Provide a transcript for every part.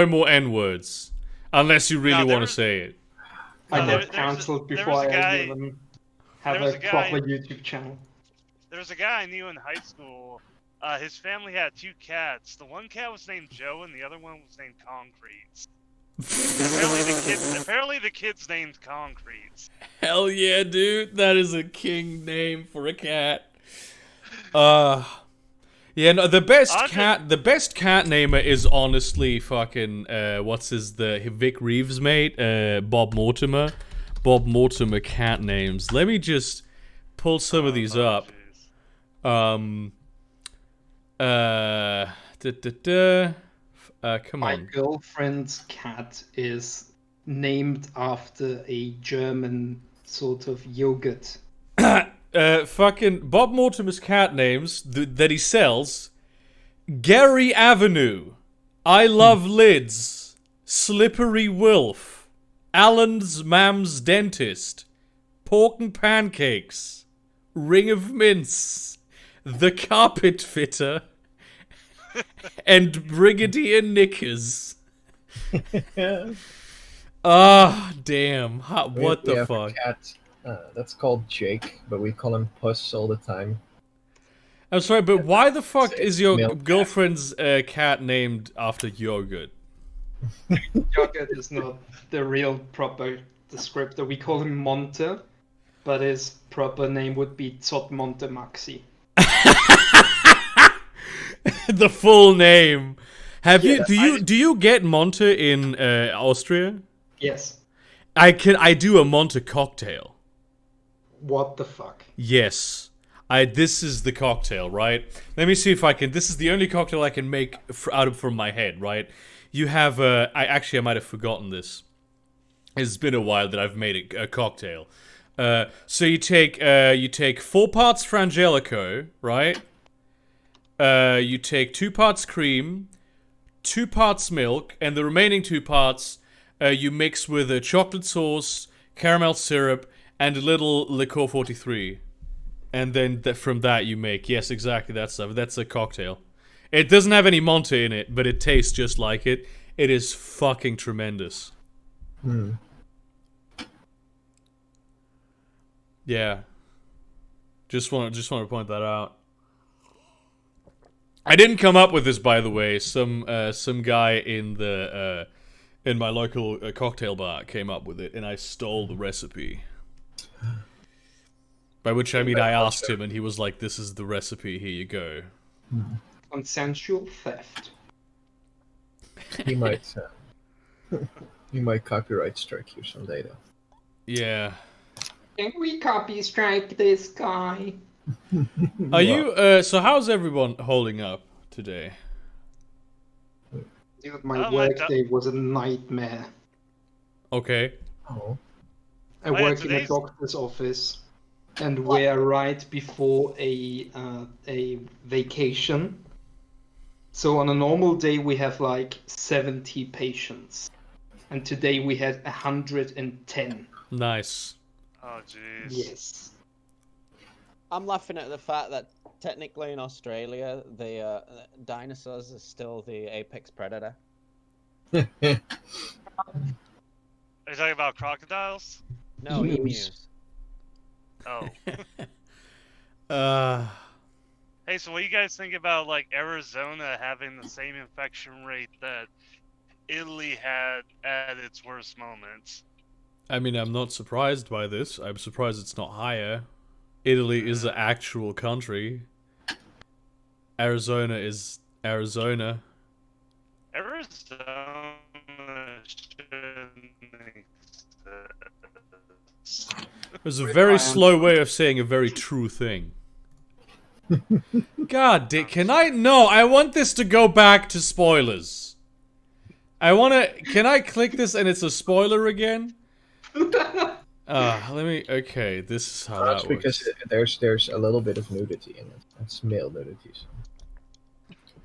No more N-words. Unless you really want to say it. I got cancelled before I even have a proper YouTube channel. There was a guy I knew in high school. His family had 2 cats. The one cat was named Joe, and the other one was named Concrete. Apparently the kid's named Concrete. Hell yeah, dude. That is a king name for a cat. Yeah, no, the best cat namer is honestly fucking, the Vic Reeves mate, Bob Mortimer. Bob Mortimer cat names. Let me just pull some of these up. Come on. My girlfriend's cat is named after a German sort of yogurt. Fucking Bob Mortimer's cat names that he sells: Gary Avenue, I Love Lids, Slippery Wolf, Alan's Mam's Dentist, Pork and Pancakes, Ring of Mince, The Carpet Fitter, and Brigadier Knickers. Ah, damn. What the fuck? That's called Jake, but we call him Puss all the time. I'm sorry, but why the fuck is your girlfriend's cat named after yogurt? Yogurt is not the real proper descriptor. We call him Monte, but his proper name would be Zott Monte Maxi. The full name. Do you get Monte in Austria? Yes. I do a Monte cocktail. What the fuck? Yes. This is the cocktail, right? Let me see if I can. This is the only cocktail I can make from my head, right? You have I might have forgotten this. It's been a while that I've made a cocktail. So you take 4 parts Frangelico, right? You take 2 parts cream, 2 parts milk, and the remaining 2 parts you mix with a chocolate sauce, caramel syrup, and a little liqueur 43. And then from that you make, yes, exactly that stuff. That's a cocktail. It doesn't have any Monte in it, but it tastes just like it. It is fucking tremendous. Yeah. Just want to point that out. I didn't come up with this, by the way. Some guy in my local cocktail bar came up with it, and I stole the recipe. By which I mean I asked him, and he was like, "This is the recipe. Here you go." Consensual theft. He might copyright strike you someday, though. Yeah. Can we copy strike this guy? Are you? So how's everyone holding up today? Dude, my work day was a nightmare. Okay. Oh. I work in a doctor's office, and we're right before a vacation. So on a normal day we have like 70 patients, and today we had 110. Nice. Oh jeez. Yes. I'm laughing at the fact that technically in Australia, the dinosaurs are still the apex predator. Are you talking about crocodiles? No, emus. Oh. Hey, so what do you guys think about like Arizona having the same infection rate that Italy had at its worst moments? I mean, I'm not surprised by this. I'm surprised it's not higher. Italy is an actual country. Arizona is Arizona. Arizona shouldn't exist. It was a very slow way of saying a very true thing. God, can I? No, I want this to go back to spoilers. Can I click this and it's a spoiler again? Let me. Okay, this is how that works. Because there's a little bit of nudity in it. It's male nudity. So.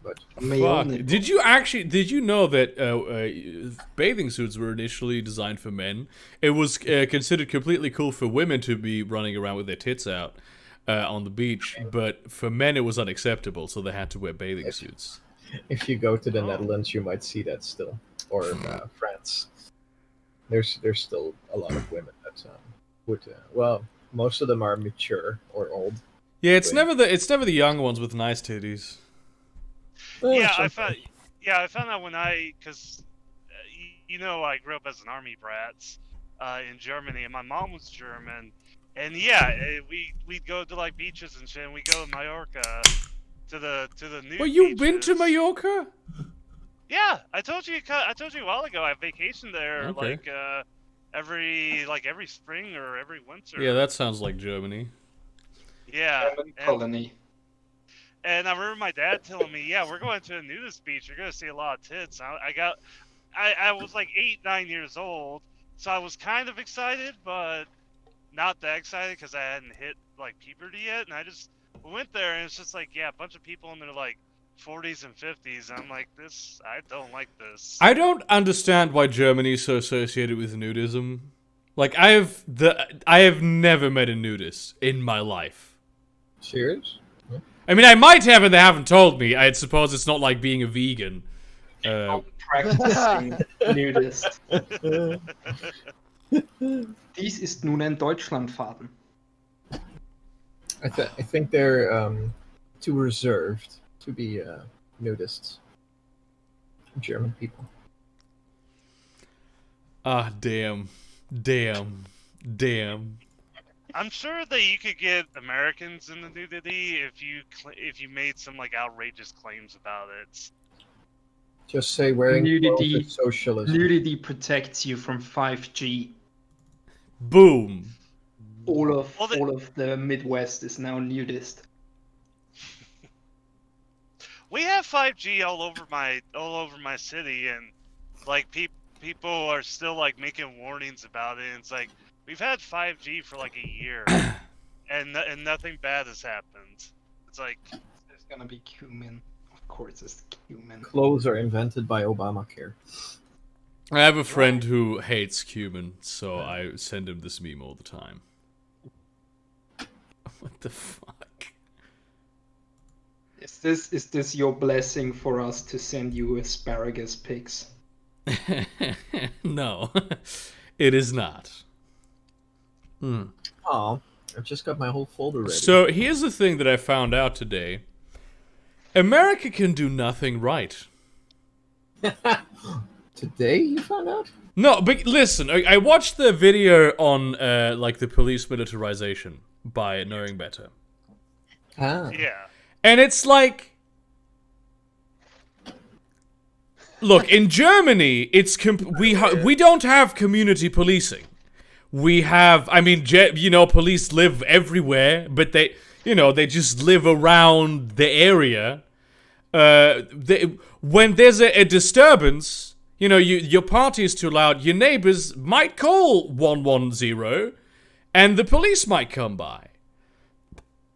But fuck. Did you know that bathing suits were initially designed for men? It was considered completely cool for women to be running around with their tits out on the beach, but for men it was unacceptable, so they had to wear bathing suits. If you go to the Netherlands, you might see that still. or France. There's still a lot of women that would well, most of them are mature or old. Yeah, it's never the young ones with nice titties. Yeah, I Sometimes. found out when because you know, I grew up as an army brat in Germany, and my mom was German, and yeah, we'd go to like beaches and shit, and we go to Mallorca to the nude Well, you've been to beaches. Mallorca? Yeah, I told you a while ago. I vacationed there Okay. every spring or every winter. Yeah, that sounds like Germany. Yeah, German colony. and I remember my dad telling me, "Yeah, we're going to a nudist beach. You're gonna see a lot of tits." I was like 8, 9 years old, so I was kind of excited, but not that excited because I hadn't hit like puberty yet. And I just went there, and it's just like, yeah, a bunch of people in their like 40s and 50s. And I'm like, I don't like this. I don't understand why Germany is so associated with nudism. Like I have never met a nudist in my life. Serious? I mean, I might have, and they haven't told me. I suppose it's not like being a vegan. Practicing nudist. Dies ist nun ein Deutschlandfaden. I think they're too reserved to be nudists. German people. Ah, damn. I'm sure that you could get Americans in the nudity if you made some like outrageous claims about it. Just say wearing Nudity. clothes is socialism. Nudity protects you from 5G. Boom. All of Well, the Midwest is now nudist. We have 5G all over my city, and like people are still like making warnings about it. And it's like we've had 5G for like a year, and nothing bad has happened. It's like There's gonna be cumin. Of course, it's cumin. Clothes are invented by Obamacare. I have a friend who hates cumin, so I send him this meme all the time. What the fuck? Is this your blessing for us to send you asparagus pics? No, it is not. Oh, I've just got my whole folder ready. So here's the thing that I found out today. America can do nothing right. Today you found out? No, but listen, I watched the video on like the police militarization by Knowing Better. Ah. yeah. And it's like, look, in Germany, it's we don't have community policing. We have, I mean, police live everywhere, but they just live around the area. When there's a disturbance, your party is too loud, your neighbors might call 110, and the police might come by.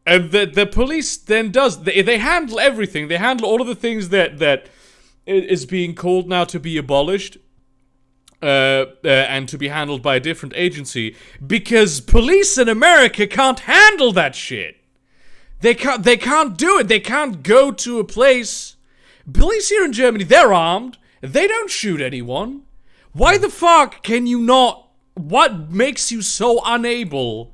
And the police then they handle everything. They handle all of the things that is being called now to be abolished, and to be handled by a different agency, because police in America can't handle that shit. They can't do it. They can't go to a place. Police here in Germany, they're armed. They don't shoot anyone. Why the fuck can you not? What makes you so unable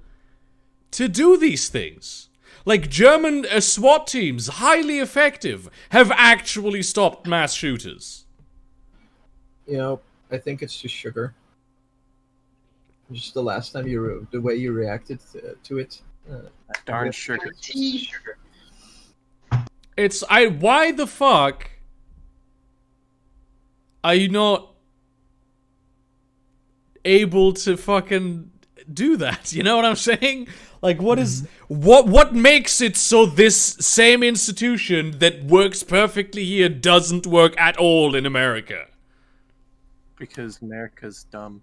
to do these things? Like German SWAT teams, highly effective, have actually stopped mass shooters. I think it's just sugar. Just the last time the way you reacted to it. Darn sugar. Sugar. Why the fuck are you not able to fucking do that? You know what I'm saying? Like, what makes it so this same institution that works perfectly here doesn't work at all in America? Because America's dumb.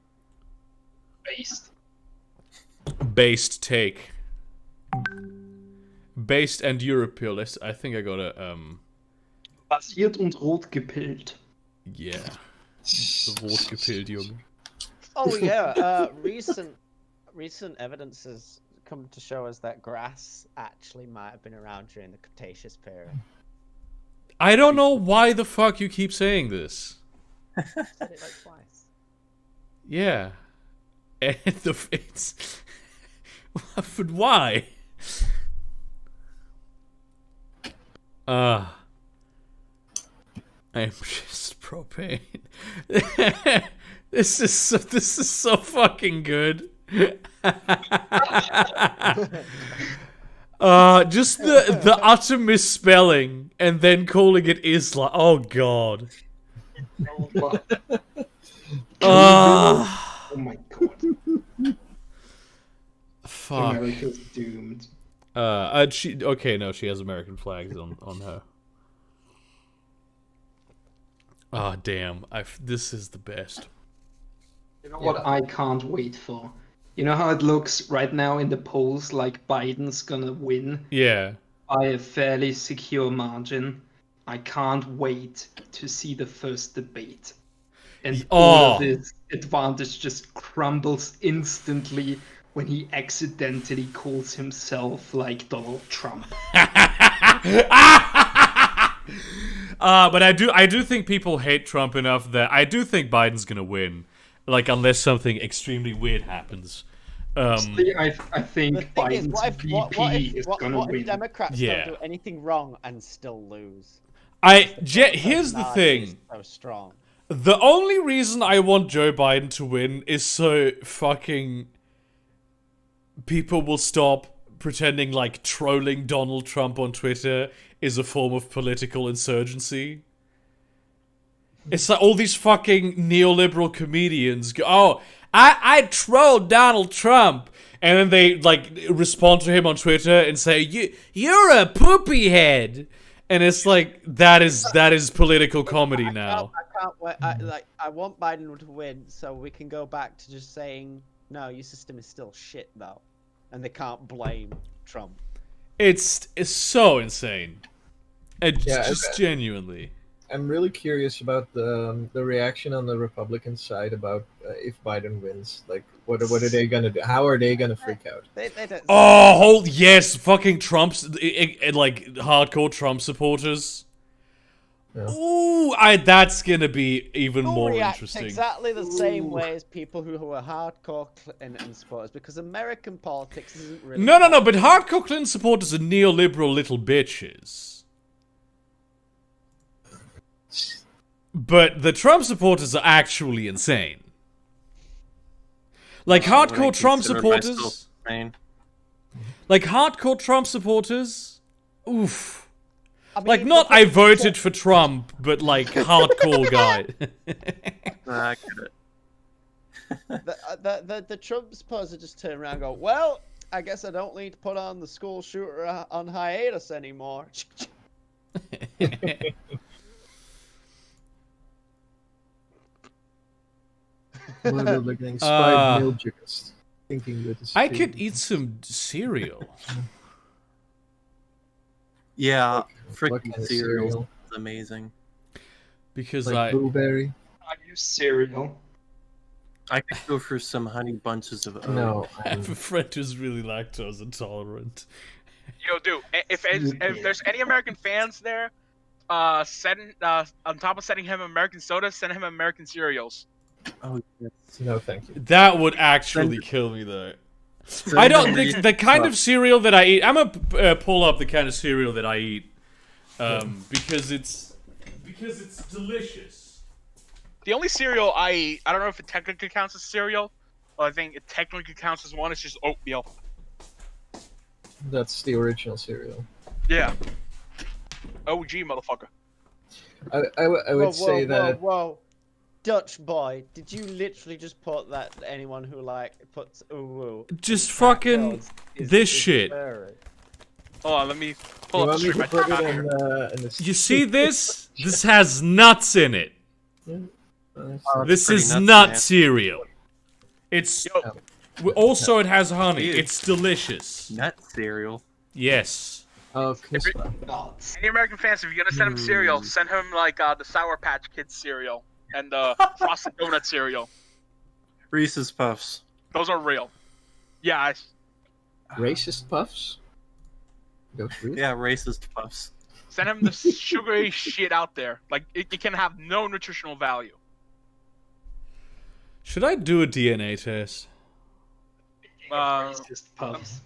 Based take. Based and European. I think I got a Basiert und rot gepillt. yeah. Rot gepillt, Junge. Oh yeah, recent evidence has come to show us that grass actually might have been around during the Cretaceous period. I don't know why the fuck you keep saying this. Said it like twice. Yeah. And it's... But why? I am just propane. This is so fucking good. Just the utter misspelling and then calling it Islam. Oh god. Oh my god. Fuck. America's doomed. She has American flags on her. Ah, damn. This is the best. You know what I can't wait for? You know how it looks right now in the polls like Biden's gonna win Yeah. by a fairly secure margin? I can't wait to see the first debate. And all of this advantage just crumbles instantly when he accidentally calls himself like Donald Trump. But I do think people hate Trump enough that I do think Biden's gonna win. Like, unless something extremely weird happens. I think Biden's VP is gonna what win. if Democrats Yeah. don't do anything wrong and still lose? Here's the Personality is thing. so strong. The only reason I want Joe Biden to win is so fucking people will stop pretending like trolling Donald Trump on Twitter is a form of political insurgency. It's like all these fucking neoliberal comedians go, oh, I trolled Donald Trump. And then they like respond to him on Twitter and say, you're a poopy head. And it's like, that is political comedy now. I can't wait. I want Biden to win so we can go back to just saying, no, your system is still shit though. And they can't blame Trump. It's so insane. Yeah, Just genuinely. I'm really curious about the reaction on the Republican side about if Biden wins. Like, what are they gonna do? How are they gonna freak out? They don't. Oh, yes, fucking Trump's, like, hardcore Trump supporters. Yeah. Ooh, that's gonna be even They'll more react interesting. exactly the same way as people who are hardcore Clinton supporters, because American politics isn't really. No, but hardcore Clinton supporters are neoliberal little bitches. But the Trump supporters are actually insane. Like hardcore Trump supporters. Like hardcore Trump supporters. Oof. I mean, Like not I voted for Trump, but like hardcore guy. I get it. The Trump supporters just turn around and go, well, I guess I don't need to put on the school shooter on hiatus anymore. Getting 5 mil just thinking with his I feet. could eat some cereal. Yeah, What kind freaking of cereal is amazing. Because like blueberry. I use cereal. I could go for some honey bunches of oats. No, I have a friend who's really lactose intolerant. Yo, dude, if there's any American fans there, on top of sending him American soda, send him American cereals. Oh, yes. no, thank you. That would actually kill me, though. I don't think the kind of cereal that I eat. I'm gonna pull up the kind of cereal that I eat, because it's delicious. The only cereal I eat, I don't know if it technically counts as cereal, but I think it technically counts as one. It's just oatmeal. That's the original cereal. Yeah. OG, motherfucker. I would say that. Whoa. Dutch boy, did you literally just put that anyone who like puts ooh Just fucking this shit. furry? Hold on, let me You pull up want the me stream. to put it in the You see this? This has nuts in it. This pretty is nuts, nut man. cereal. It's also it has honey. It's delicious. Nut cereal. Yes. Oh, kiss If that. Nuts. Any American fans, if you're gonna send him cereal, send him like the Sour Patch Kids cereal and the Frosted Donut cereal. Reese's Puffs. Those are real. Yeah, Racist puffs. Go through. Yeah, racist puffs. send him the sugary shit out there. Like it can have no nutritional value. Should I do a DNA test? Racist puffs.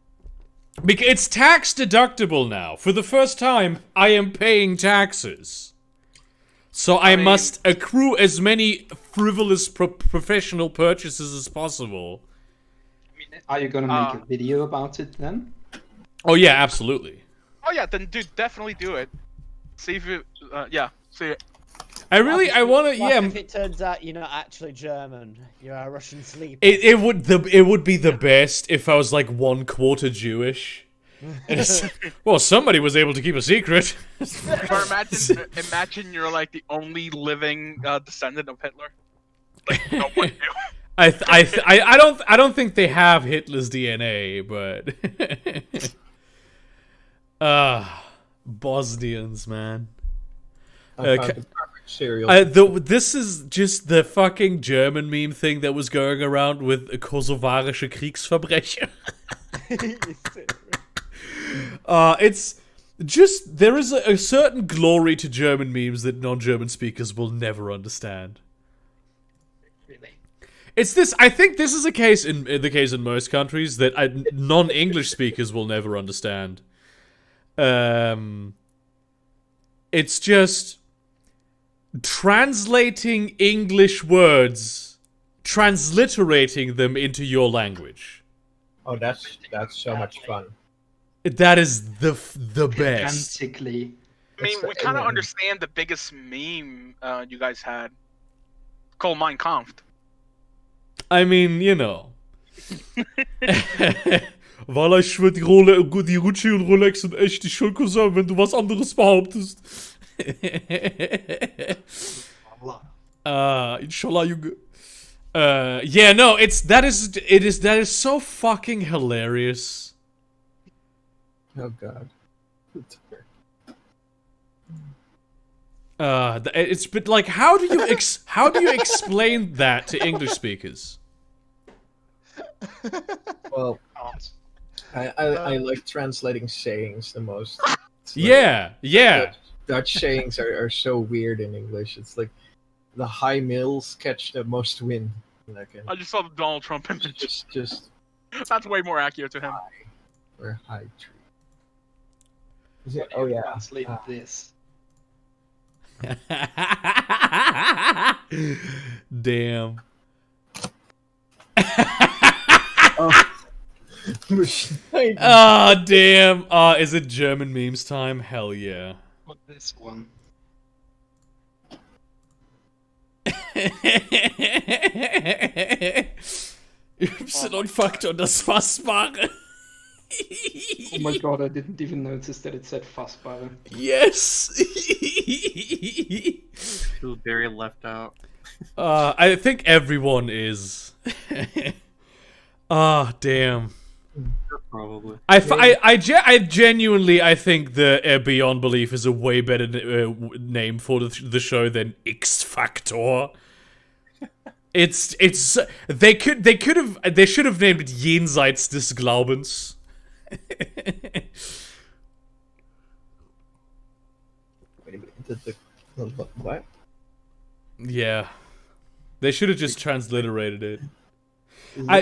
Because it's tax deductible now. For the first time, I am paying taxes. So I must accrue as many frivolous professional purchases as possible. Are you gonna make a video about it then? Oh yeah, absolutely. Oh yeah, then dude, definitely do it. See if it. Yeah, see it. I want to. What Yeah. if it turns out you're not actually German? You're a Russian sleeper. It would be the best if I was like 1/4 Jewish. Well, somebody was able to keep a secret. Or imagine you're like the only living descendant of Hitler. Like no one knew. I don't think they have Hitler's DNA, but Bosnians, man. I found the perfect cereal. This is just the fucking German meme thing that was going around with kosovarische Kriegsverbrecher. It's just, there is a certain glory to German memes that non-German speakers will never understand. Really? It's this. I think this is the case in most countries that non-English speakers will never understand. It's just translating English words, transliterating them into your language. Oh, that's so much fun. That is the best. Gigantically. I mean, we kind of understand the biggest meme you guys had, called Mein Kampf. I mean, you know. Weil ich schwör, die Gucci und Rolex sind echt die Schuld, Cousin, wenn du was anderes behauptest. Inshallah, Junge. Yeah, no, that is so fucking hilarious. Oh god. It's but like, how do you explain that to English speakers? Well, I like translating sayings the most. Yeah. Dutch sayings are so weird in English. It's like the high mills catch the most wind. I just saw the Donald Trump image. Just That's way more accurate to him. or high tree. Oh yeah. Translate this. Damn. Oh damn. Is it German memes time? Hell yeah. What this one? Y-Faktor, das Fassbare. Oh my god, I didn't even notice that it said Fassbare. Yes. Feel very left out. I think everyone is. Damn. Probably. I genuinely, I think the Beyond Belief is a way better name for the show than X Factor. They should have named it Jenseits des Glaubens. What? Yeah, they should have just transliterated it.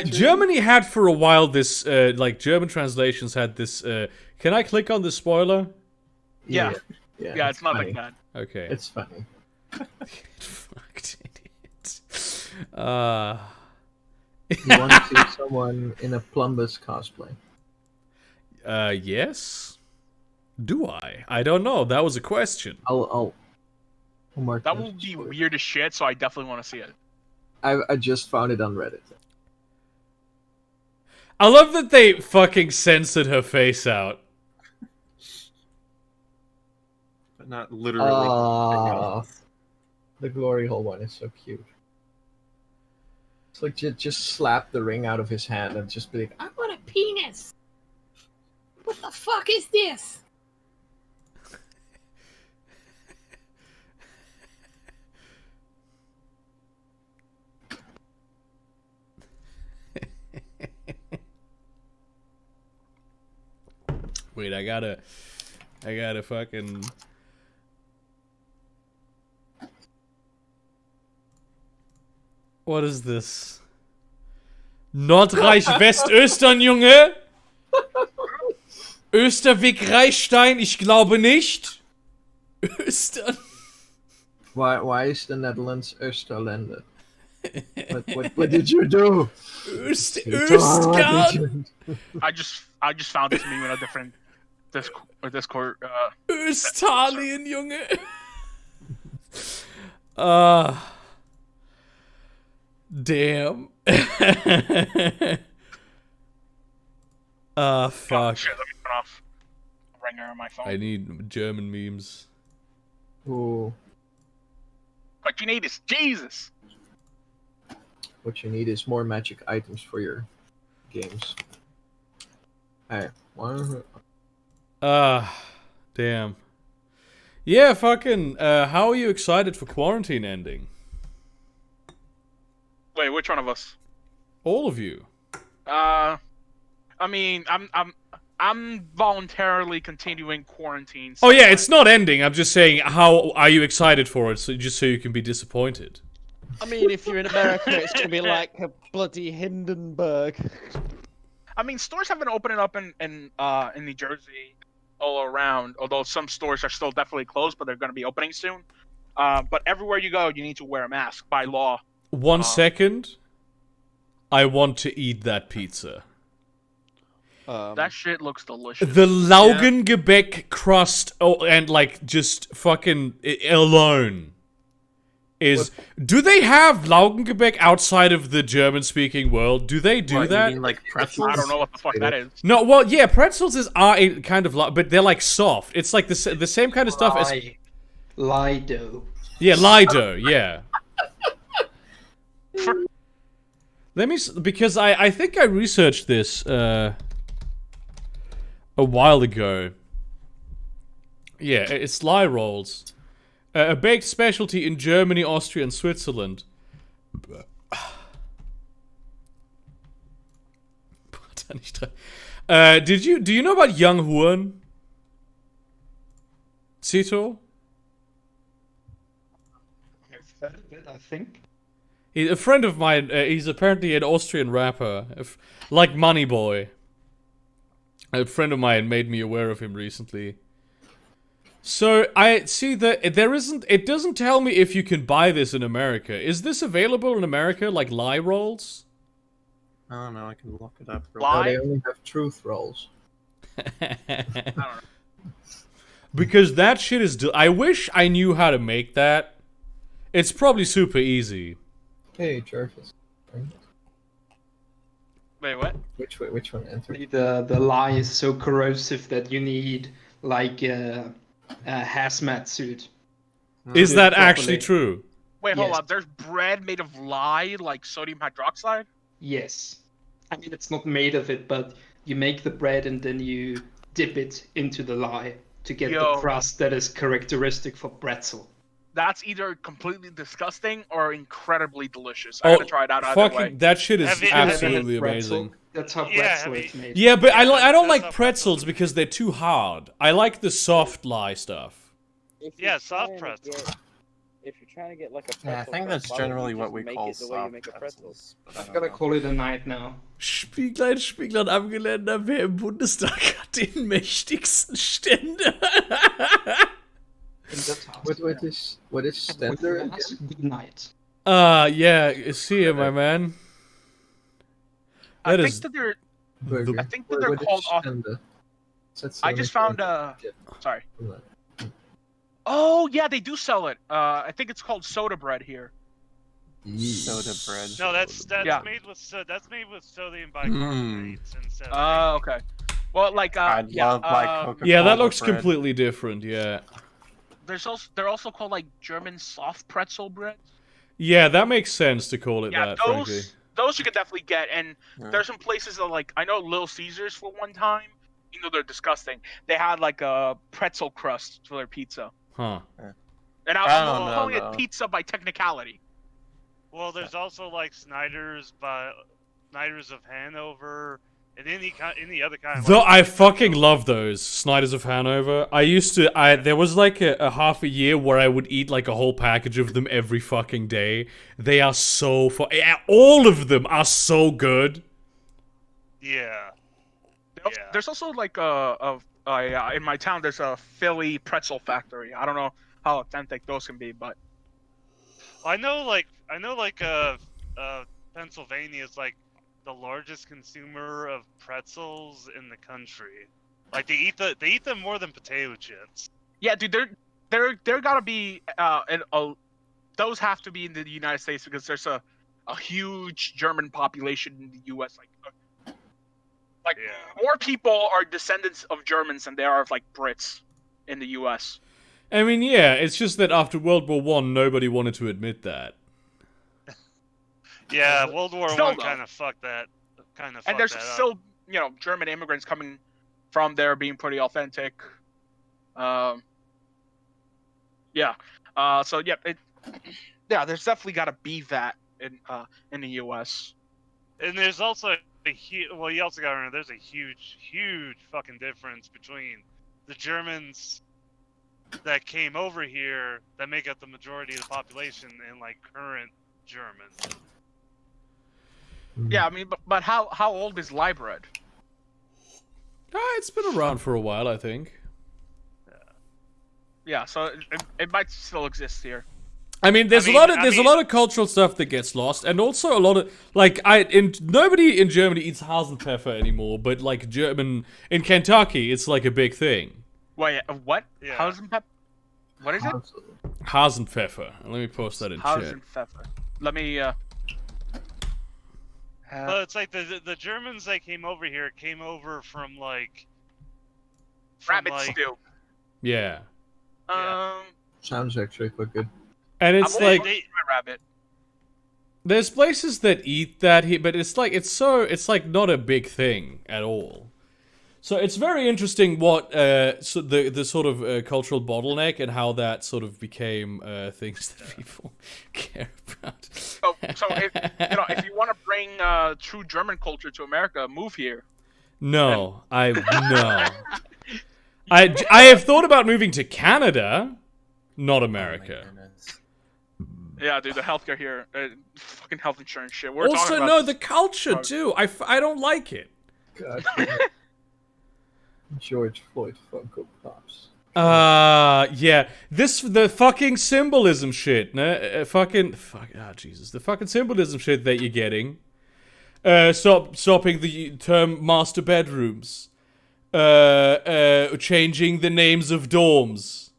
Germany had for a while this, like, German translations had this, can I click on the spoiler? Yeah, it's not funny. like that. Okay. It's funny. Fucked idiot. You want to see someone in a Plumbus cosplay? Yes? Do I? I don't know. That was a question. I'll mark That this will be for you. weird as shit, so I definitely want to see it. I just found it on Reddit. I love that they fucking censored her face out. But not literally. The glory hole one is so cute. It's like just slap the ring out of his hand and just be like, I want a penis. What the fuck is this? Wait, I gotta fucking... What is this? Nordreich Westöstern, Junge? Österwig Reichstein, ich glaube nicht. Östern. Why is the Netherlands Österländer? What did you do? Östgard. I just found this meme in a different Discord. Östalien, Junge. Damn. Fuck. Shit, let me turn off the ringer on my phone. I need German memes. Ooh, What you need is Jesus. what you need is more magic items for your games. Hey, Damn. Yeah, fucking, how are you excited for quarantine ending? Wait, which one of us? All of you. I mean, I'm voluntarily continuing quarantine. Oh yeah, it's not ending. I'm just saying, how are you excited for it? So just so you can be disappointed. I mean, if you're in America, it's gonna be like a bloody Hindenburg. I mean, stores have been opening up in New Jersey all around. Although some stores are still definitely closed, but they're going to be opening soon. But everywhere you go, you need to wear a mask by law. 1 second. I want to eat that pizza. That shit looks delicious. The Laugengebäck crust, and like just fucking alone is. Do they have Laugengebäck outside of the German-speaking world? Do they do What, that? You mean like pretzels? I don't know what the fuck that is. No, well, yeah, pretzels are a kind of, but they're like soft. It's like the same kind of stuff as. Lido. Yeah, Lido. Yeah. Let me, because I think I researched this a while ago. Yeah, it's lie rolls. A baked specialty in Germany, Austria, and Switzerland. Do you know about Young Huan? Cito? I've heard of it, I think. A friend of mine, he's apparently an Austrian rapper, like Moneyboy. A friend of mine made me aware of him recently. So, I see that it doesn't tell me if you can buy this in America. Is this available in America, like lie rolls? I don't know. I can look it up. Lie? Oh, they only have truth rolls. I don't know. Because that shit is... I wish I knew how to make that. It's probably super easy. Hey, Jarvis. Wait, what? Which one entered? The lie is so corrosive that you need like a hazmat suit. Is Do it that properly. actually true? Wait, hold Yes. on. There's bread made of lye, like sodium hydroxide? Yes. I mean, it's not made of it, but you make the bread and then you dip it into the lye to get Yo. the crust that is characteristic for pretzel. That's either completely disgusting or incredibly delicious. I gotta try it out either way. Fucking, that shit is Have you- absolutely Pretzel, amazing. That's how Yeah, pretzel I is made. Yeah, but I don't that's like how pretzels pretzels- because they're too hard. I like the soft lie stuff. If Yeah, you're soft trying to pretzels. get- If you're trying to get like a pretzel Yeah, I think crust that's bottle, generally you what just we make call it the way you soft make a pretzel. pretzels. but I I've don't gotta know. call it a night now. Spieglein angelernter, wer im Bundestag hat den mächtigsten Ständer? In the task. What is Stender again? Good night. Yeah, see you, my man. I That think is- that they're. Burger. I think that they're What is called off- Stender? That's the I only just found thing. Sorry. Yeah. Oh yeah, they do sell it. I think it's called soda bread here. Soda bread. No, that's Yeah. made with sodium bicarbonates instead. Oh, okay. Well, like I'd yeah, love like Coca-Cola Yeah, that looks bread. completely different, yeah. they're also called like German soft pretzel bread. Yeah, that makes sense to call it Yeah, that, frankly. those you could definitely get, and Yeah. there's some places that like I know Little Caesars for one time. You know they're disgusting. They had like a pretzel crust for their pizza, Huh. and I I'm don't know, calling though. it pizza by technicality. Well, there's also like Snyder's of Hanover, and any other kind of Though like, I fucking love those Snyder's of Hanover. I used to. There was like a half a year where I would eat like a whole package of them every fucking day. They are so all of them are so good. yeah. There's also like in my town there's a Philly pretzel factory. I don't know how authentic those can be, but I know Pennsylvania is like the largest consumer of pretzels in the country. Like they eat them more than potato chips. yeah, dude, there gotta be those have to be in the United States because there's a huge German population in the U.S. Like Yeah. more people are descendants of Germans than there are of like Brits in the U.S. I mean, yeah, it's just that after World War One, nobody wanted to admit that. Yeah, World War Still, One though. kind of fucked that. And there's up. still German immigrants coming from there being pretty authentic. Yeah. So yeah, there's definitely got to be that in the U.S. And there's also you also got to remember there's a huge fucking difference between the Germans that came over here that make up the majority of the population and like current Germans. Yeah, I mean, but how old is Lie Bread? It's been around for a while, I think. Yeah, so it might still exist here. I mean, there's a lot of cultural stuff that gets lost, and also a lot of nobody in Germany eats Hasenpfeffer anymore, but like in Kentucky, it's like a big thing. Wait, what? Yeah. Hasenpfeffer? What is it? Hasenpfeffer. Let me post that in chat. Hasenpfeffer. Let me. But it's like the Germans that came over here came over from like Rabbit stew. Yeah. Sounds actually quite good. And it's I'm like my rabbit. there's places that eat that here, but it's like not a big thing at all. So it's very interesting what so the sort of cultural bottleneck and how that sort of became things that people care about. So if you want to bring true German culture to America, move here. No. I have thought about moving to Canada, not America. Yeah, dude, the healthcare here, fucking health insurance shit. We're Also, talking about no, the culture too. I don't like it. God. George Floyd Funko Pops. Yeah. The fucking symbolism shit. The fucking symbolism shit that you're getting. Stopping the term master bedrooms. Changing the names of dorms.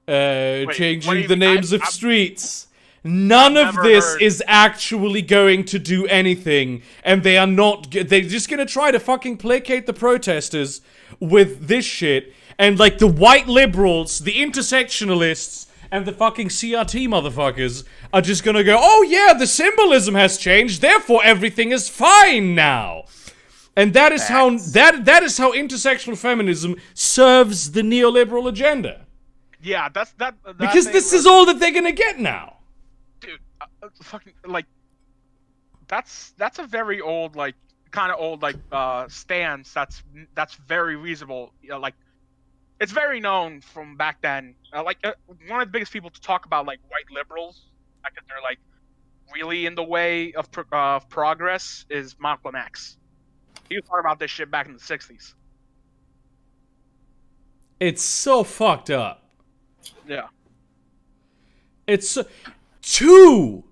Changing the names of streets. None of this is actually going to do anything, and they are not. They're just gonna try to fucking placate the protesters with this shit, and like the white liberals, the intersectionalists, and the fucking CRT motherfuckers are just gonna go, oh yeah, the symbolism has changed, therefore everything is fine now. And that is how intersectional feminism serves the neoliberal agenda. Yeah, that's Because this is all that they're gonna get now. Dude, fucking like that's a very old kind of old stance that's very reasonable. Like it's very known from back then. One of the biggest people to talk about like white liberals, because they're like really in the way of progress, is Malcolm X. He was talking about this shit back in the 60s. It's so fucked up. Yeah. It's two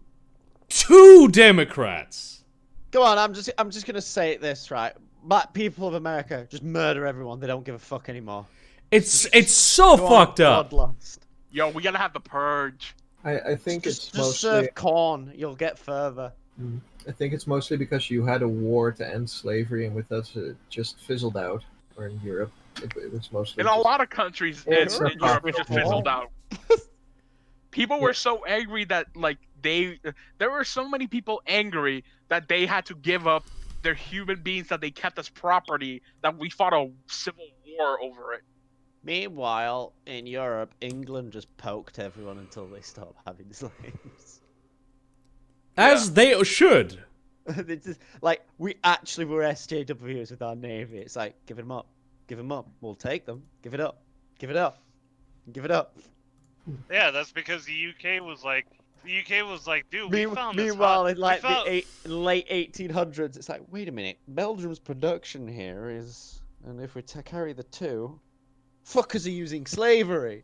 Democrats. Go on, I'm just gonna say this, right? Black people of America just murder everyone. They don't give a fuck anymore. It's so fucked up. Bloodlust. Yo, we gotta have the purge. I think it's Just mostly. serve corn. You'll get further. I think it's mostly because you had a war to end slavery, and with that, it just fizzled out. Or in Europe, it was mostly. In a lot of countries in It's a Europe, it just problem. fizzled out. People were so angry that there were so many people angry that they had to give up their human beings that they kept as property, that we fought a civil war over it. Meanwhile, in Europe, England just poked everyone until they stopped having slaves. As they should. It's just, like, we actually were SJWs with our navy. It's like, give them up, give them up. We'll take them. Give it up, give it up, give it up. Yeah, that's because the UK was like, dude, we found this Meanwhile, hot- in like we found- the late 1800s, it's like, wait a minute, Belgium's production here is, and if we carry the two, fuckers are using slavery.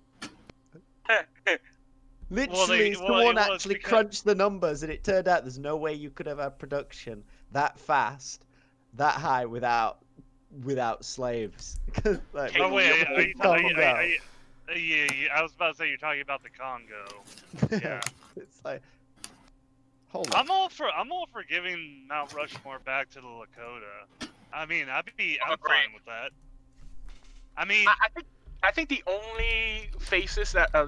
Literally, someone actually crunched the numbers, and it turned out there's no way you could have had production that fast, that high without slaves. Like, Oh wait, Congo. yeah, I was about to say you're talking about the Congo. Yeah. It's like, hold on. I'm all for giving Mount Rushmore back to the Lakota. I mean, I'm fine with that. I mean, I think the only faces that I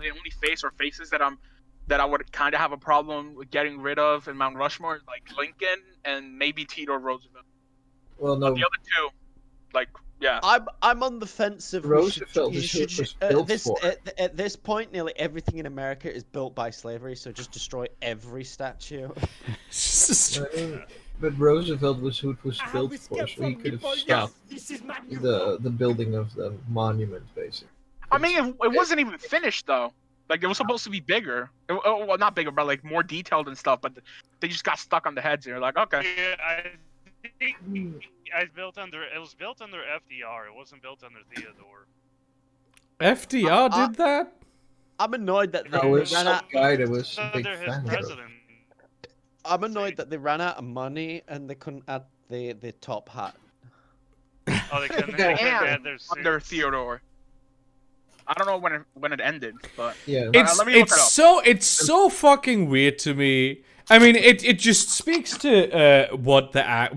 would kind of have a problem with getting rid of in Mount Rushmore is like Lincoln and maybe Theodore Roosevelt. Well, no. But the other two, like, yeah. I'm on the fence of Roosevelt was built for it. at this point, nearly everything in America is built by slavery. So just destroy every statue. I mean, but Roosevelt was who it was built for, so he could have stopped the building of the monument, basically. I mean, it wasn't even finished though. Like, it was supposed to be bigger. Well, not bigger, but like more detailed and stuff. But they just got stuck on the heads. And you're like, okay. yeah, I think it was built under FDR. It wasn't built under Theodore. FDR did that? I'm annoyed that they No, it was ran some out. guy that was a big Under his fan of it. president. I'm annoyed that they ran out of money and they couldn't add the top hat. Oh, they couldn't And add their under suits. Theodore. I don't know when it ended, but Yeah. let me look it up. It's so fucking weird to me. I mean, it just speaks to what the act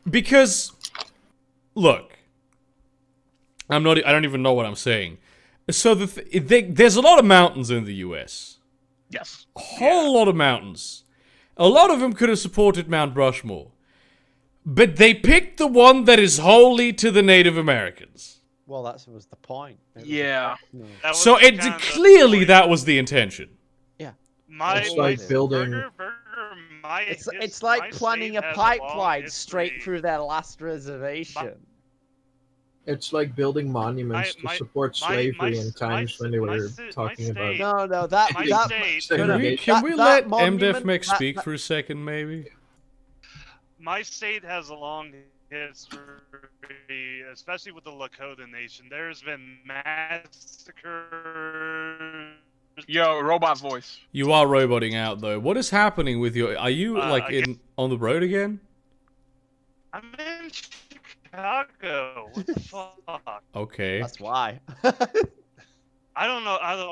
because look, I don't even know what I'm saying. So there's a lot of mountains in the U.S. Yes. A whole lot of mountains. A lot of them could have supported Mount Rushmore, but they picked the one that is holy to the Native Americans. Well, that was the point. Yeah. That was So kind of the clearly point. that was the intention. It's like building- It's like planning a pipeline straight through their last reservation. It's like building monuments My- to support my- slavery my- in times when they my were sta- my talking about state- No, that My that state- no, no, Can we that let monument- MDef speak that- for a second, maybe? My state has a long history, especially with the Lakota Nation. There's been massacres. Yo, robot voice. You are roboting out though. What is happening with your? Are you like I on the road again? I'm in Chicago. What the fuck? Okay. That's why. I don't know. I don't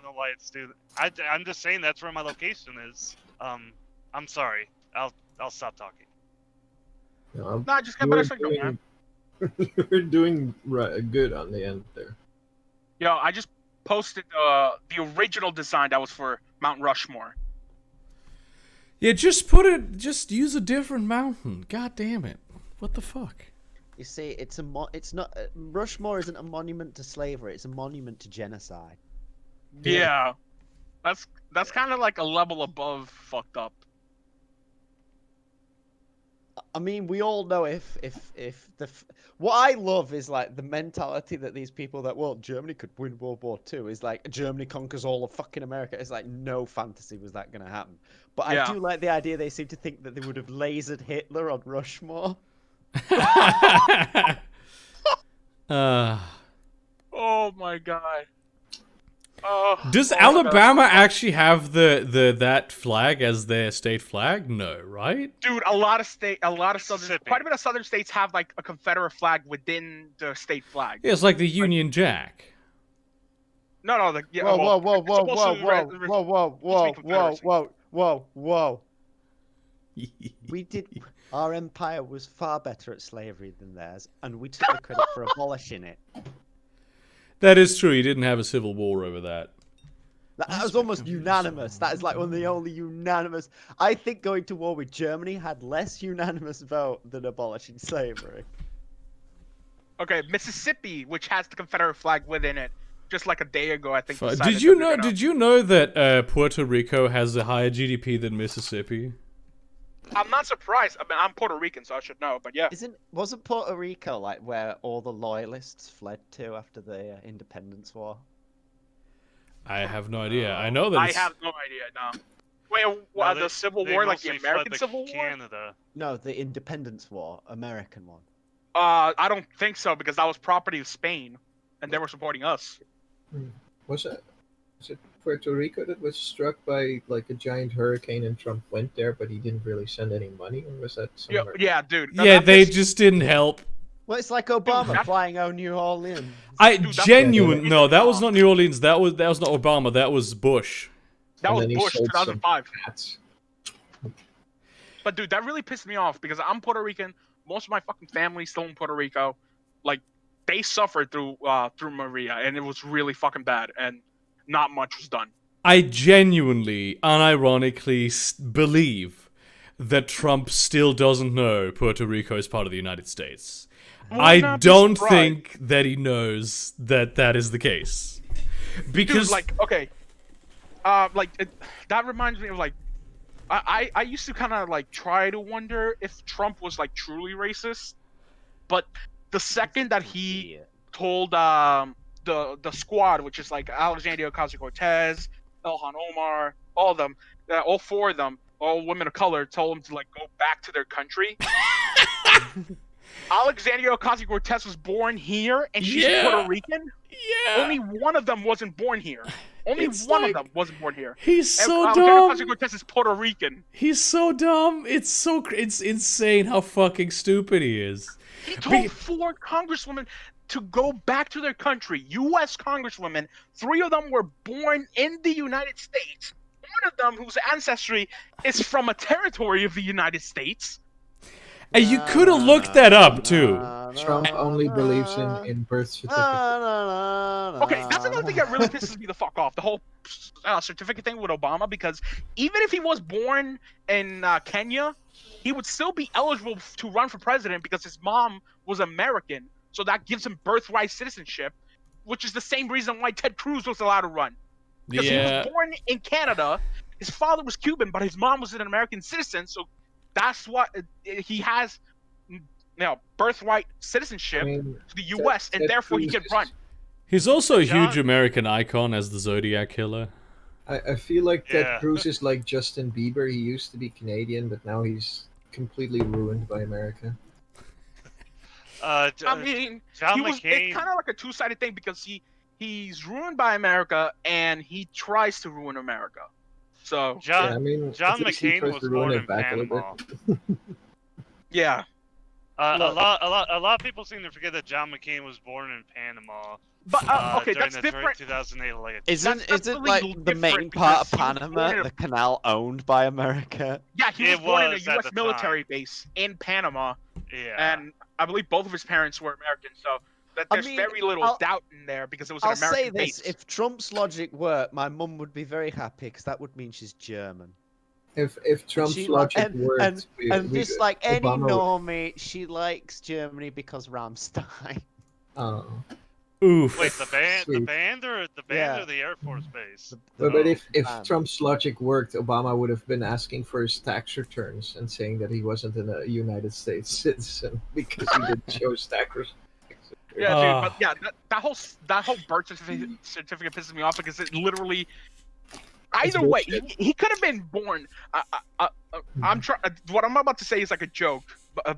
know why it's do. I'm just saying that's where my location is. I'm sorry. I'll stop talking. No, Nah, just get better signal, man. you were doing good on the end there. Yo, I just posted the original design that was for Mount Rushmore. Yeah, just use a different mountain. God damn it. What the fuck? You see, it's not Rushmore isn't a monument to slavery. It's a monument to genocide. Yeah. That's kind of like a level above fucked up. I mean, we all know what I love is like the mentality that these people that Germany could win World War II is like Germany conquers all of fucking America. It's like no fantasy was that going to happen. But I do like the idea they seem to think that they would have lasered Hitler on Rushmore. Oh my god. Oh, Does oh my Alabama God. actually have that flag as their state flag? No, right? Dude, quite a bit of southern states have like a Confederate flag within the state flag. Yeah, it's like the Union Jack. No, Whoa, whoa. Our empire was far better at slavery than theirs, and we took the credit for abolishing it. That is true. You didn't have a civil war over that. That was almost unanimous. That is like one of the only unanimous. I think going to war with Germany had less unanimous vote than abolishing slavery. Okay, Mississippi, which has the Confederate flag within it, just like a day ago, I think. decided Did that you they're know? gonna- Did you know that Puerto Rico has a higher GDP than Mississippi? I'm not surprised. I mean, I'm Puerto Rican, so I should know. But yeah, Wasn't Puerto Rico like where all the loyalists fled to after the independence war? I have no idea. I know that I it's... have no idea. No. Wait, No, the Civil they War, like the mostly fled American to Civil War? Canada. No, the independence war, American one. I don't think so because that was property of Spain, and they were supporting us. Was it Puerto Rico that was struck by like a giant hurricane and Trump went there, but he didn't really send any money, or was that somewhere? Yeah, dude. Yeah, they just didn't help. Well, it's like Obama that- flying out New Orleans. that's No, that was not New Orleans. That was not Obama. That was Bush. That And was then he Bush, sold some 2005. hats. But dude, that really pissed me off because I'm Puerto Rican. Most of my fucking family's still in Puerto Rico. Like, they suffered through Maria, and it was really fucking bad, and not much was done. I genuinely, unironically believe that Trump still doesn't know Puerto Rico is part of the United States. I don't think that he knows that that is the case. Because, Dude, like, okay, that reminds me of like, I used to kind of like try to wonder if Trump was like truly racist, but the second that he told the squad, which is like Alexandria Ocasio-Cortez, Ilhan Omar, all of them, all four of them, all women of color, told them to like go back to their country. Alexandria Ocasio-Cortez was born here, and she's Puerto Rican. Yeah. Only one of them wasn't born here. Only It's one like- of them wasn't born here. He's so Alexandria dumb. Ocasio-Cortez is Puerto Rican. He's so dumb. It's insane how fucking stupid he is. He told 4 congresswomen to go back to their country. U.S. congresswomen. 3 of them were born in the United States. One of them, whose ancestry is from a territory of the United States. And you could have looked that up too. Trump only believes in birth certificates. Okay, that's another thing that really pisses me the fuck off. The whole certificate thing with Obama, because even if he was born in Kenya, he would still be eligible to run for president because his mom was American. So that gives him birthright citizenship, which is the same reason why Ted Cruz was allowed to run. Because he was born in Canada, his father was Cuban, but his mom was an American citizen, so that's what he has, birthright citizenship to the U.S., and therefore he can run. He's also a huge American icon as the Zodiac Killer. I feel like Ted Cruz is like Justin Bieber. He used to be Canadian, but now he's completely ruined by America. I mean, it's kind of like a two-sided thing because he's ruined by America and he tries to ruin America. So John McCain was born in Panama. Yeah. A lot of people seem to forget that John McCain was born in Panama. But okay, during that's the different. 2008 election. Isn't really like the main part of Panama, the canal owned by America? Yeah, he was born in a at U.S. the military base in Panama, Yeah. and I believe both of his parents were American. So there's very little doubt in there because it was an I'll American say this: base. if Trump's logic worked, my mum would be very happy because that would mean she's German. If Trump's logic worked, and just like any Obama normie, she likes Germany because Rammstein. Oh. Oof. Wait, the band or Yeah. the Air Force Base? But if Trump's logic worked, Obama would have been asking for his tax returns and saying that he wasn't a United States citizen because he didn't show tax returns. Yeah, dude, but yeah, that whole birth certificate pisses me off because it literally. Either way, he could have been born. I'm trying. What I'm about to say is like a joke,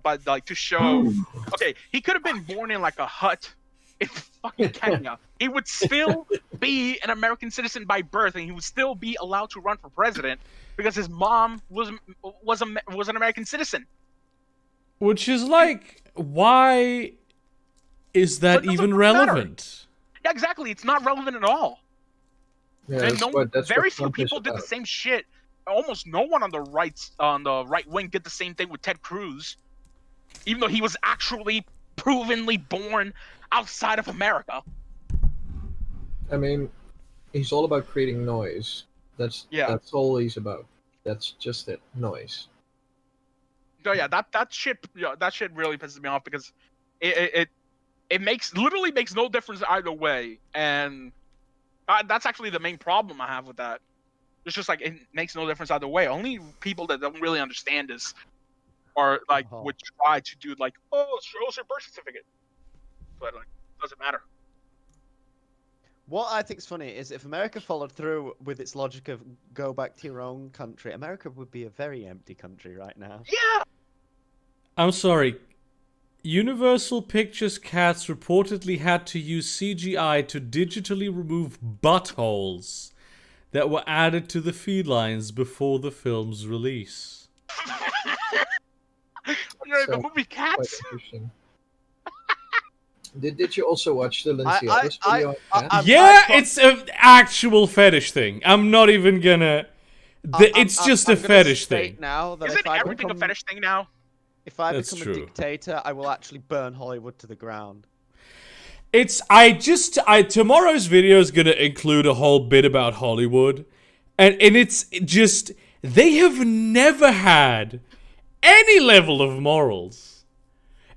but like to show. Okay, he could have been born in like a hut in fucking Kenya. He would still be an American citizen by birth, and he would still be allowed to run for president because his mom was an American citizen. Which is like, why is that even relevant? Yeah, exactly. It's not relevant at all. Yeah, and very few Trump is people did the about. same shit. Almost no one on the right wing did the same thing with Ted Cruz, even though he was actually provenly born outside of America. I mean, he's all about creating noise. That's all he's about. That's just it, noise. So yeah, that shit really pisses me off because it literally makes no difference either way, and that's actually the main problem I have with that. It's just like it makes no difference either way. Only people that don't really understand this are like would try to do like, oh, show us your birth certificate, but like doesn't matter. What I think is funny is if America followed through with its logic of go back to your own country, America would be a very empty country right now. Yeah. I'm sorry. Universal Pictures Cats reportedly had to use CGI to digitally remove buttholes that were added to the felines before the film's release. The movie Cats. Did you also watch the Lenciados video on Cats? It's an actual fetish thing. I'm not even gonna... It's just a fetish thing. Now that Isn't everything a fetish thing now? If I become a dictator, I will actually burn Hollywood to the ground. Tomorrow's video is gonna include a whole bit about Hollywood. And it's just... They have never had any level of morals.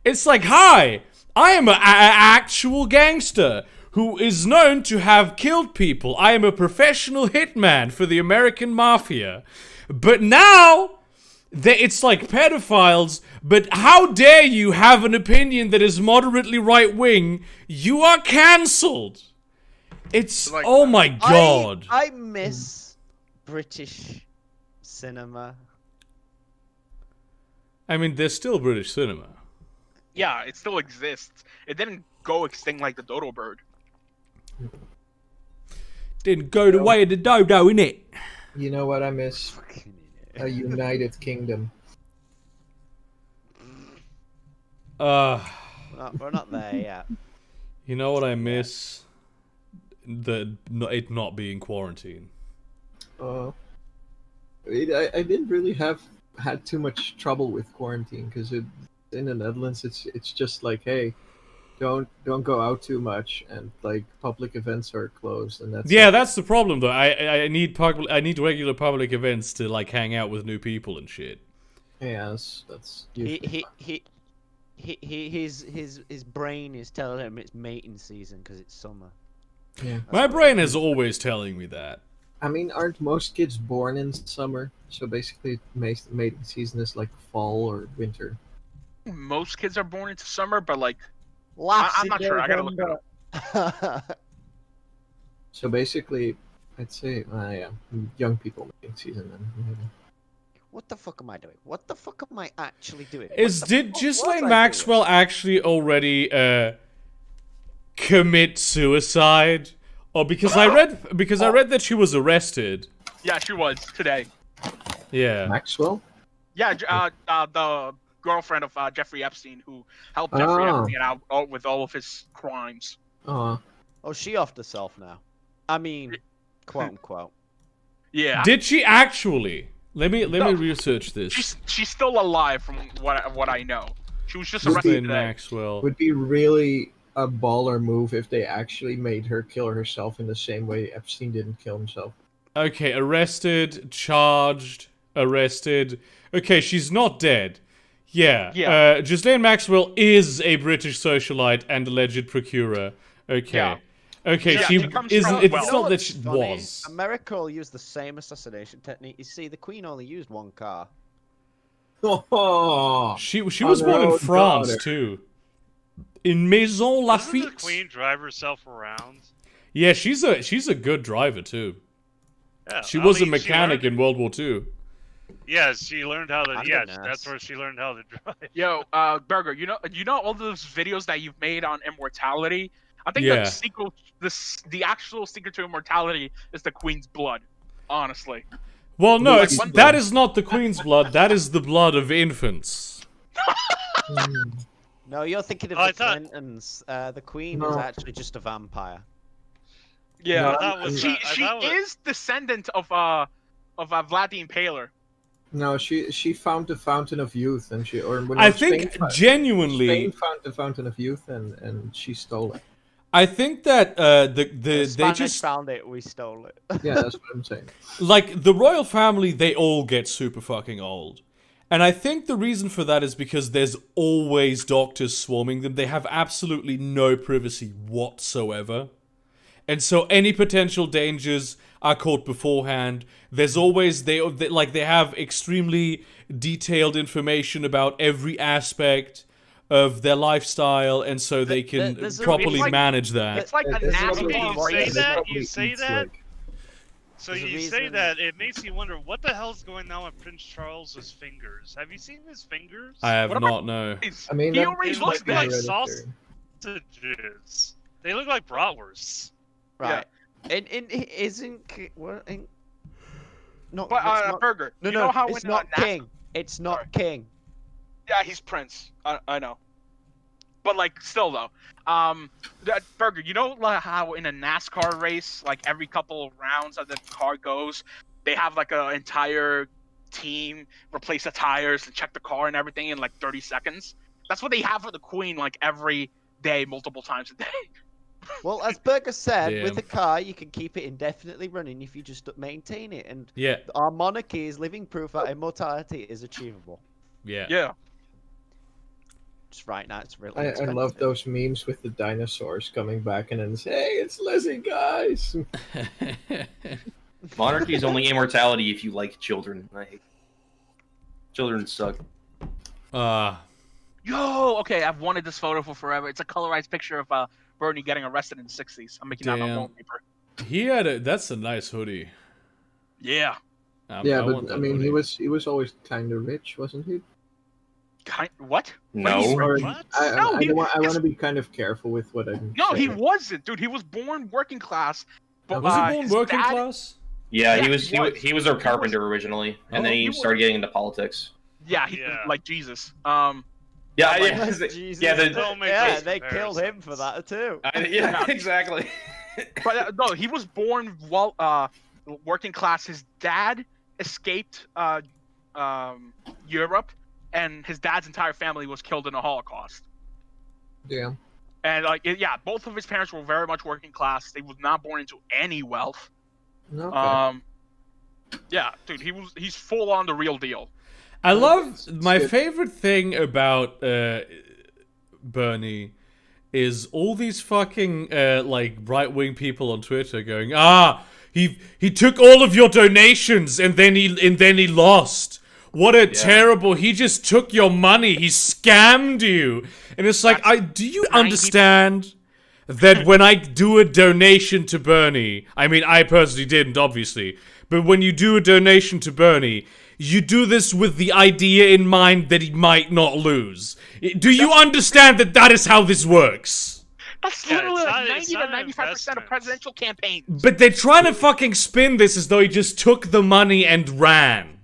It's like, hi, I am an actual gangster who is known to have killed people. I am a professional hitman for the American mafia. But now, it's like pedophiles, but how dare you have an opinion that is moderately right-wing? You are cancelled. It's, like, oh my god. I miss British cinema. I mean, there's still British cinema. Yeah, it still exists. It didn't go extinct like the dodo bird. Didn't go the way of the dodo, innit? You know what I miss? A United Kingdom. We're not there yet. You know what I miss? It not being quarantine. I didn't really had too much trouble with quarantine because in the Netherlands it's just like, hey, don't go out too much, and like public events are closed, and that's the problem though. I need regular public events to like hang out with new people and shit. Yes, that's his brain is telling him it's mating season because it's summer. Yeah, my brain is always telling me that. I mean, aren't most kids born in summer? So basically, mating season is like fall or winter. Most kids are born into summer, but like, I'm not sure. I gotta look it up. So basically, I'd say, young people mating season then. Maybe. What the fuck am I doing? What the fuck am I actually doing? Did Ghislaine Maxwell actually already commit suicide? Or because I read that she was arrested. Yeah, she was today. Yeah. Maxwell? Yeah, the girlfriend of Jeffrey Epstein, who helped Jeffrey Epstein out with all of his crimes. Oh, she offed herself now. I mean, quote unquote. Yeah. Did she actually? Let me research this. She's still alive from what I know. She was just arrested today. Maxwell would be really a baller move if they actually made her kill herself in the same way Epstein didn't kill himself. Okay, arrested, charged, arrested. Okay, she's not dead. Yeah. Ghislaine Maxwell is a British socialite and alleged procurer. Okay. Yeah. Okay, yeah, she isn't. It's not that she was. America will use the same assassination technique. You see, the Queen only used one car. Oh, she was born in France too. In Maison Lafitte. Doesn't the Queen drive herself around? Yeah, she's a good driver too. Yeah, she was a mechanic in World War II. Yeah, she learned how to. Yes, that's where she learned how to drive. Yo, Burger, you know all those videos that you've made on immortality. I think the actual secret to immortality is the Queen's blood. Honestly. Well, no, that is not the Queen's blood. That is the blood of infants. No, you're thinking of the Clintons. The Queen is actually just a vampire. Yeah, she is descendant of Vlad the Impaler. No, she found the Fountain of Youth, and Spain found the Fountain of Youth, and she stole it. I think that they just found it, we stole it. Yeah, that's what I'm saying. Like the royal family, they all get super fucking old. And I think the reason for that is because there's always doctors swarming them. They have absolutely no privacy whatsoever. And so any potential dangers are caught beforehand. There's always they have extremely detailed information about every aspect of their lifestyle, and so they can there's properly like- manage that. It's like a There's NASCAR another you race. say that, probably you say eats, that. like- So There's a you say reason- that, it makes you wonder what the hell's going on with Prince Charles's fingers. Have you seen his fingers? I have What not, no. I mean, he that always it looks looks like nice. sauce- Sausages. They look like bratwursts. Right. And isn't what? Not. But it's not, Burger. no, you no, know how it's in, not NASCAR King. It's not Sorry. King. Yeah, he's Prince. I know. But like, still though, that Burger. You know like, how in a NASCAR race, like every couple of rounds as the car goes, they have like an entire team replace the tires and check the car and everything in like 30 seconds. That's what they have for the Queen, like every day, multiple times a day. Well, as Burger said, Damn. with a car you can keep it indefinitely running if you just maintain it, and Yeah, our monarchy is living proof that immortality is achievable. yeah. Yeah. Just right now, it's really. I expensive. love those memes with the dinosaurs coming back and then say, "Hey, it's Lizzie, guys." Monarchy is only immortality if you like children. I hate children suck. Yo, okay, I've wanted this photo for forever. It's a colorized picture of Bernie getting arrested in the 60s. I'm making that on Damn. wallpaper. He had a. That's a nice hoodie. Yeah. Yeah, want but that I mean, hoodie. he was always kind of rich, wasn't he? What? No. Or, What? No, I he- want to be kind of careful with what I'm. No, he saying. wasn't, dude. He was born working class. But, Was he born his working dad- class? Yeah, Yeah, he was. he was. He was a carpenter originally, and then Oh, he he was- started getting into politics. Yeah, he Yeah. like Jesus. Yeah, Yeah, yeah, Yes, Jesus. yeah. Don't make Yeah, those they killed him for comparisons. that too. Yeah, exactly. But no, he was born while working class. His dad escaped Europe, and his dad's entire family was killed in the Holocaust. Yeah. And yeah, both of his parents were very much working class. They was not born into any wealth. Okay. Yeah, dude, he's full on the real deal. I love It's my good. favorite thing about Bernie is all these fucking like right-wing people on Twitter going, he took all of your donations and then he lost. What a terrible! He just took your money. He scammed you. And it's like, do you 90 understand that when I do a donation to Bernie, I mean, I personally didn't, obviously, but when you do a donation to Bernie, you do this with the idea in mind that he might not lose. Do you understand that that is how this works? That's Yeah, literally it's like not- it's 90 not to an 95% of investment. presidential campaigns. But they're trying to fucking spin this as though he just took the money and ran.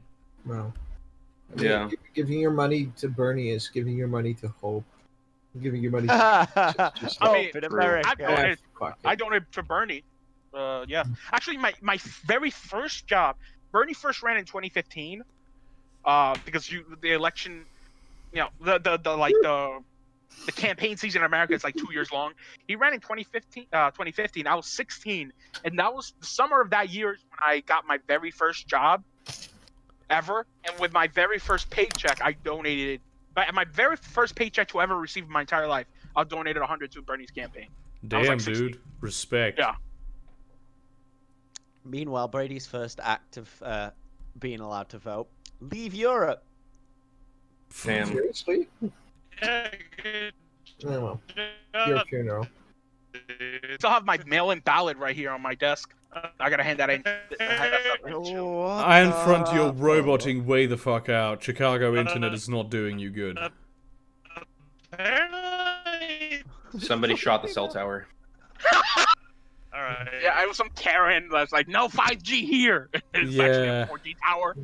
Well, I mean, Yeah. Giving your money to Bernie is giving your money to hope. Giving your money to just I mean, Hope in true. America. I donated, fuck it. I donated to Bernie. Yeah. Actually, my very first job, Bernie first ran in 2015. Because the election, the campaign season in America is like 2 years long. He ran in 2015. I was 16, and that was the summer of that year when I got my very first job ever. And with my very first paycheck, I donated. My very first paycheck to ever receive in my entire life, I donated 100 to Bernie's campaign. I was Damn, like 16. dude. Respect. Yeah. Meanwhile, Brady's first act of being allowed to vote: leave Europe. Damn. Seriously? Yeah, good Oh, well, your job, funeral. dude. Still have my mail-in ballot right here on my desk. I gotta hand that in. What Iron the Front, you're fuck? roboting way the fuck out. Chicago internet is not doing you good. Apparently. Somebody shot the cell tower. All right. Yeah, I was some Karen that's like, no 5G here. It's actually Yeah. a 4G tower.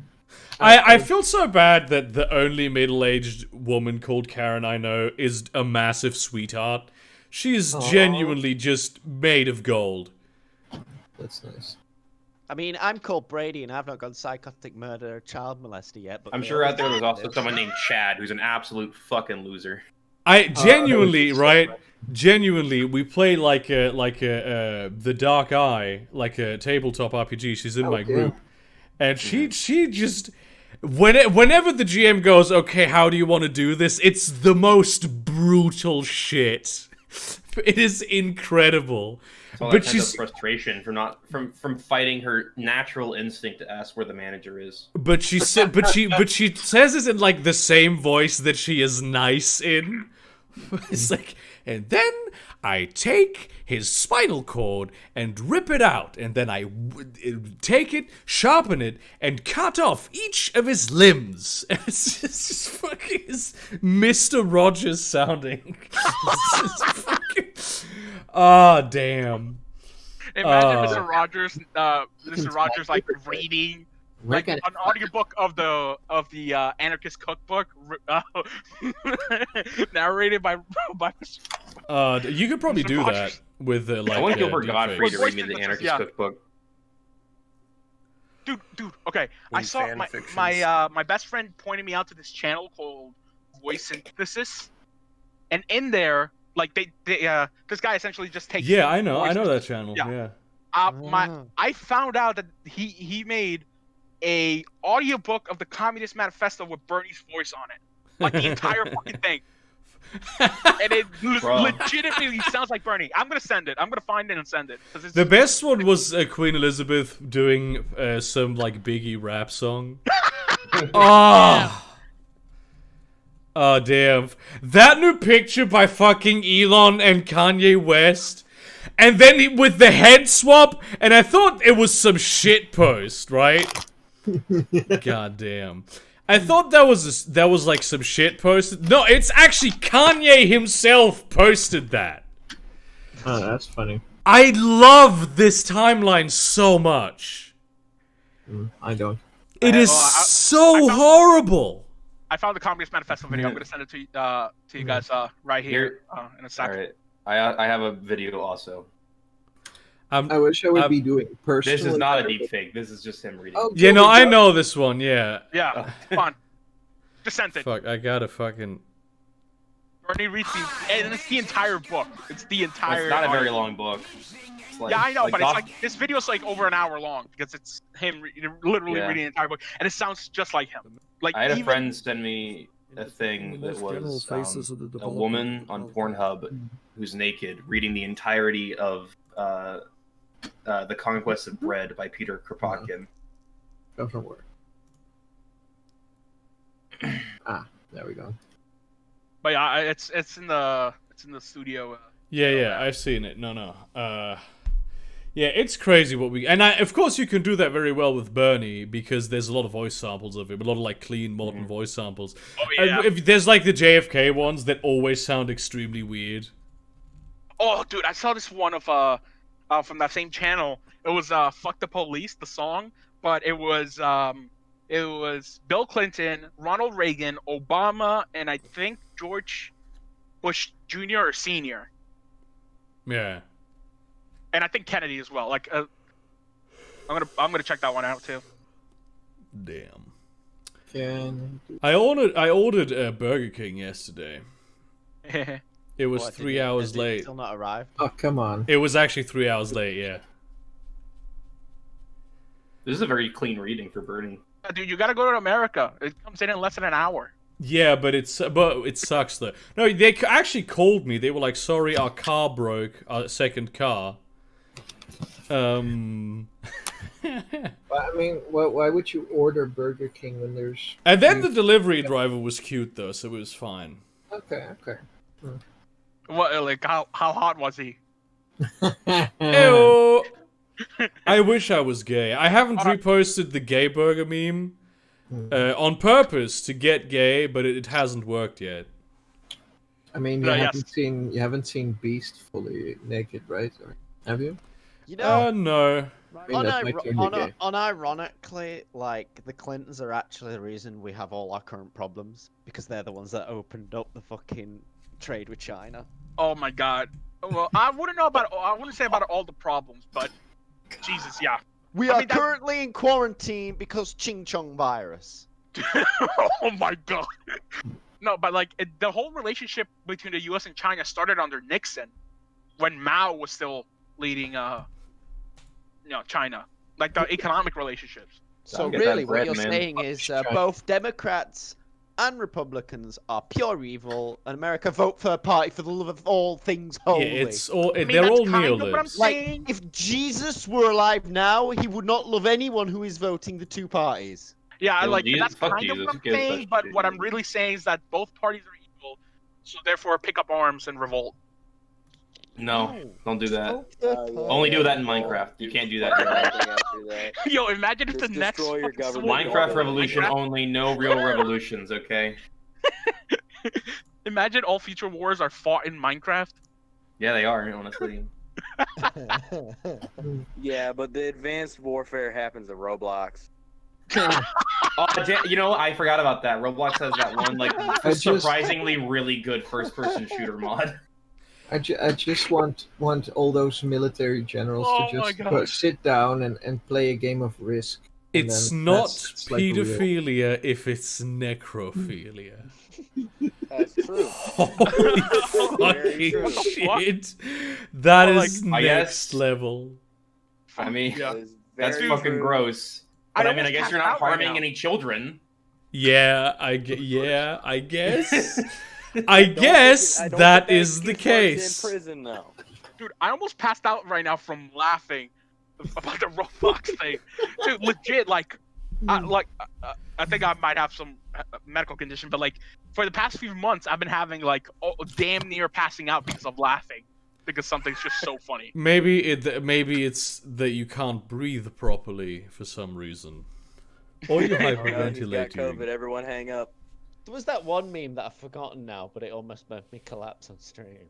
I feel so bad that the only middle-aged woman called Karen I know is a massive sweetheart. She is Aw. genuinely just made of gold. That's nice. I mean, I'm called Brady, and I've not gone psychotic murder or child molester yet. But I'm they sure out always there there's do also this. someone named Chad who's an absolute fucking loser. I genuinely, was right? so Genuinely, we play like the Dark Eye, like a tabletop RPG. She's in Oh, my yeah. group, and she just whenever the GM goes, okay, how do you want to do this? It's the most brutal shit. It is incredible. It's all But that pent-up she's frustration from fighting her natural instinct to ask where the manager is. but she said but she says this in like the same voice that she is nice in. It's like, and then I take his spinal cord and rip it out, and then I take it, sharpen it, and cut off each of his limbs. It's just fucking Mr. Rogers sounding. Ah, damn. Imagine Mr. Rogers like reading like an audiobook of the anarchist cookbook, narrated by You could probably Mr. do Rogers. that with like. I want Gilbert Godfrey deepfakes. to read me the anarchist cookbook. Dude, okay. I In saw fan my fictions. my best friend pointed me out to this channel called Voice Synthesis, and in there, like they this guy essentially just takes. Yeah, I know voices. that channel. Yeah. Yeah. I found out that he made a audiobook of the Communist Manifesto with Bernie's voice on it, like the entire fucking thing, and it legitimately sounds like Bernie. I'm gonna send it. I'm gonna find it and send it. 'Cause it's The best one was Queen Elizabeth doing some like Biggie rap song. Oh damn! That new picture by fucking Elon and Kanye West. And then with the head swap, and I thought it was some shit post, right? God damn. I thought that was like some shit post. No, it's actually Kanye himself posted that. Oh, that's funny. I love this timeline so much. I don't. It is so horrible. I found the Communist Manifesto video. I'm gonna send it to you guys right here in a second. All right. I have a video also. I wish I would be doing personally. This is not a deep fake. This is just him reading. Oh, Yeah, no, I know this one, yeah. Yeah, come on. Just sent it. Fuck, I gotta fucking... Bernie reads the, and it's the entire book. It's the entire. It's not a very long book. It's like, Yeah, I know, but Doc- it's like this video's like over an hour long because it's him literally Yeah. reading the entire book, and it sounds just like him. Like I had a even- friend send me a thing that was a woman on Pornhub who's naked reading the entirety of The Conquest of Bread by Peter Kropotkin. Doesn't work. There we go. But yeah, it's in the studio. Yeah, I've seen it. No. Yeah, it's crazy what we... And of course you can do that very well with Bernie, because there's a lot of voice samples of it, a lot of like clean modern voice samples. Oh yeah. If there's like the JFK ones that always sound extremely weird. Oh, dude, I saw this one of from that same channel. It was "Fuck the Police," the song, but it was Bill Clinton, Ronald Reagan, Obama, and I think George Bush Jr. or Sr. Yeah. And I think Kennedy as well. Like, I'm gonna check that one out too. Damn. Can I ordered Burger King yesterday. It was What, 3 did it- hours has it late. Still not arrived. Oh, come on. It was actually 3 hours late, yeah. This is a very clean reading for Bernie. Dude, you gotta go to America. It comes in less than an hour. Yeah, but it sucks though. No, they actually called me. They were like, "Sorry, our car broke, our second car." I mean, why would you order Burger King when there's... And then the delivery driver was cute though, so it was fine. Okay. What? Like, how hot was he? Ew. I wish I was gay. I haven't reposted the gay burger meme on purpose to get gay, but it hasn't worked yet. I mean, you haven't seen Beast fully naked, right? Or, have you? You know, No. I mean, that might turn you gay. unironically, like the Clintons are actually the reason we have all our current problems because they're the ones that opened up the fucking trade with China. Oh my God. Well, I wouldn't say about all the problems, but Jesus, yeah. We are currently in quarantine because Ching Chong virus. Oh my God. No, but like the whole relationship between the U.S. and China started under Nixon, when Mao was still leading, China, like the economic relationships. So Get that really, what bread, you're man. saying is both Democrats and Republicans are pure evil, and America vote third party for the love of all things Yeah, holy. it's all. I mean, They're that's all kind of what I'm neolibs. saying. Like, if Jesus were alive now, he would not love anyone who is voting the two parties. Yeah, Well, like Jesus- that's fuck kind of Jesus, what who I'm cares saying. about But what I'm Jesus? really saying is that both parties are evil, so therefore pick up arms and revolt. No, don't do that. Vote third yeah. party. Only do that in Minecraft. You can't do that in real life. After that. Yo, imagine if the Just next destroy your fucking government. Civil War- Minecraft Revolution only, no real revolutions, okay? Imagine all future wars are fought in Minecraft. Yeah, they are, honestly. Yeah, but the advanced warfare happens in Roblox. You know, I forgot about that. Roblox has that one, like, just- surprisingly really good first-person shooter mod. I just want all those military generals Oh to my just gosh. sit down and play a game of Risk. And It's then not that's like a real- pedophilia if it's necrophilia. That's true. Holy Very fucking true. shit! That Well, is I next guess- level. I mean, Yeah. That is that's very fucking true. gross. But I mean, I almost guess you're passed not out right harming now. any children. Yeah, I guess. I I don't guess think- I don't that think is the kid part's case. in prison now. Dude, I almost passed out right now from laughing about the Roblox thing. Dude, legit, like, I think I might have some medical condition, but like, for the past few months, I've been having like damn near passing out because of laughing, because something's just so funny. Maybe it's that you can't breathe properly for some reason, or you Oh, no, he's got hyperventilate. COVID. Everyone hang up. There was that one meme that I've forgotten now, but it almost made me collapse on stream.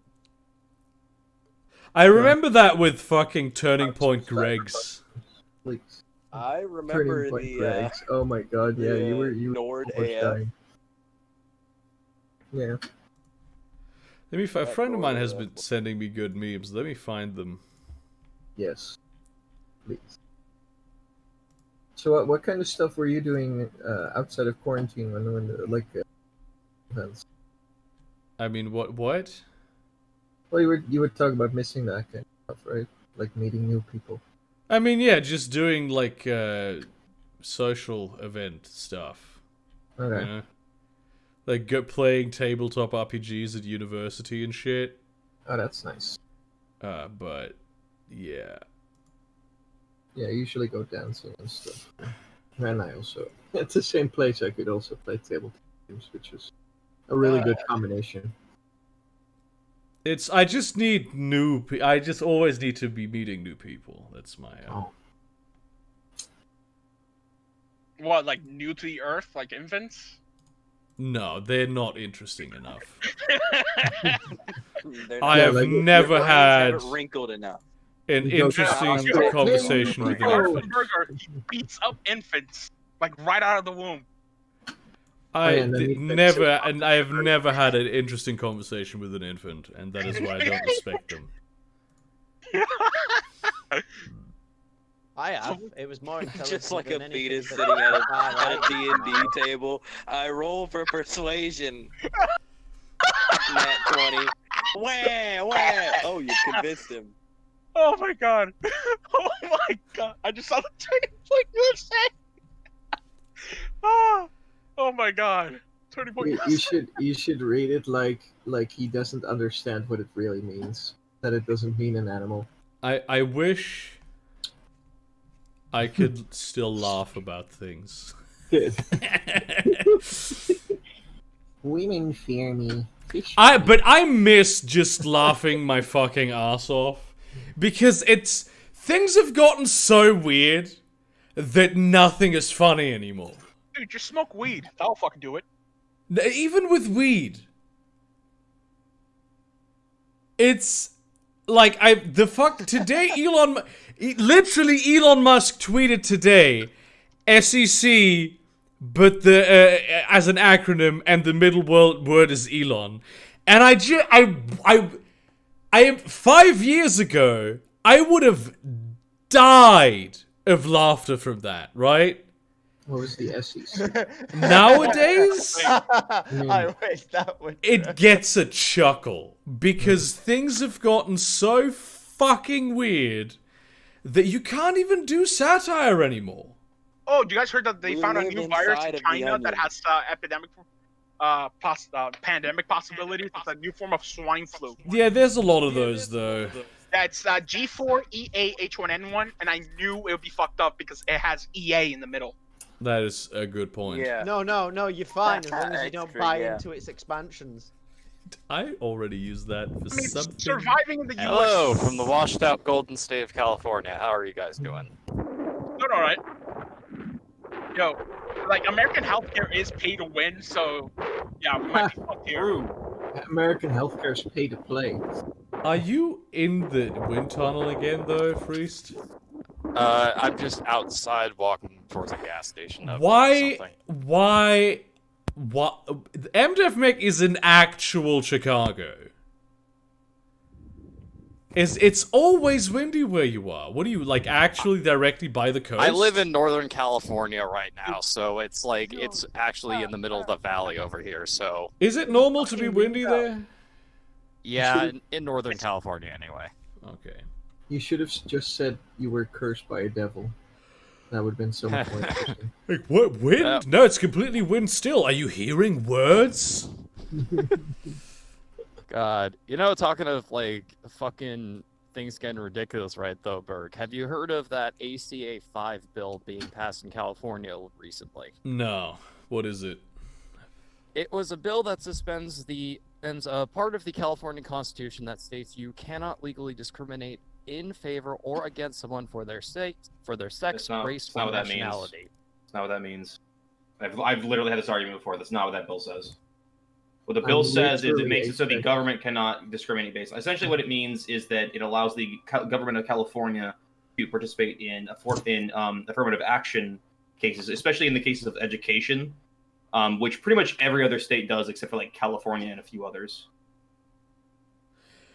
I remember that with fucking Turning Point Greg's. Like, I remember turning point the Gregs. Oh my god, yeah, you were Nord almost AF. dying. Yeah. Let me. A That friend of mine boy, has that been boy. sending me good memes. Let me find them. Yes. Please. So, what kind of stuff were you doing outside of quarantine when events? I mean, what? What? Well, you would talk about missing that kind of stuff, right? Like meeting new people. I mean, yeah, just doing like social event stuff. Okay. You know? Like playing tabletop RPGs at university and shit. Oh, that's nice. But yeah. Yeah, I usually go dancing and stuff. And I also, at the same place, I could also play tabletop games, which is a really good combination. I just need I just always need to be meeting new people. That's my. Oh. What, like new to the earth, like infants? No, they're not interesting enough. They're I not- have like, your never brains had haven't wrinkled enough. an You go to interesting the conversation with an hospital. infant. Burger, he beats up infants, like right out of the womb. I and then did you fix never, it. and I have never had an interesting conversation with an infant, and that is why I don't respect them. I have. It was more intelligent Just like a than anything fetus that- sitting at a I D&D table. I roll for persuasion. Nat 20. Wah, wah. Oh, you convinced him. Oh my god. Oh my god. I just saw the turning point USA. Oh my god. Turning point You should read it like he doesn't understand what it really means. That it doesn't mean an animal. I wish I could still laugh about things. Good. Women fear me. But I miss just laughing my fucking ass off, because things have gotten so weird that nothing is funny anymore. Dude, just smoke weed. That'll fucking do it. Even with weed, it's like today. Literally Elon Musk tweeted today, SEC, but as an acronym, and the middle word is Elon, and I am 5 years ago, I would have died of laughter from that, right? What was the SEC? Nowadays, I wish that would. it gets a chuckle because things have gotten so fucking weird that you can't even do satire anymore. Oh, you guys heard that they We found a live new virus inside in of the China that onion. has epidemic pandemic possibilities. It's a new form of swine flu. Yeah, there's a lot of those though. That's G4EA H1N1, and I knew it would be fucked up because it has EA in the middle. That is a good point. Yeah. No, you're fine as long as you don't Extra, buy yeah. into its expansions. I already used that for I mean, something. surviving in the US. Hello, from the washed out golden state of California. How are you guys doing? Doing all right. Yo, like American healthcare is pay to win, so yeah, we might be fucked here. American healthcare is pay to play. Are you in the wind tunnel again, though, Priest? I'm just outside walking towards a gas station. Why? What? MDF Mech is in actual Chicago. It's always windy where you are. What are you, like, actually directly by the coast? I live in Northern California right now, so it's like, it's actually in the middle of the valley over here, so... Is it normal to be windy there? Yeah, in Northern California anyway. Okay. You should have just said you were cursed by a devil. That would have been so much more interesting. Like, what? Wind? No, it's completely wind still. Are you hearing words? God. You know, talking of, like, fucking things getting ridiculous right though, Berg, have you heard of that ACA 5 bill being passed in California recently? No. What is it? It was a bill that suspends part of the California Constitution that states you cannot legally discriminate in favor or against someone for their sex, race, or nationality. That's not what that means. I've literally had this argument before. That's not what that bill says. What the bill says is it makes it so the government cannot discriminate based on. Essentially, what it means is that it allows the government of California to participate in affirmative action cases, especially in the cases of education, which pretty much every other state does except for like California and a few others.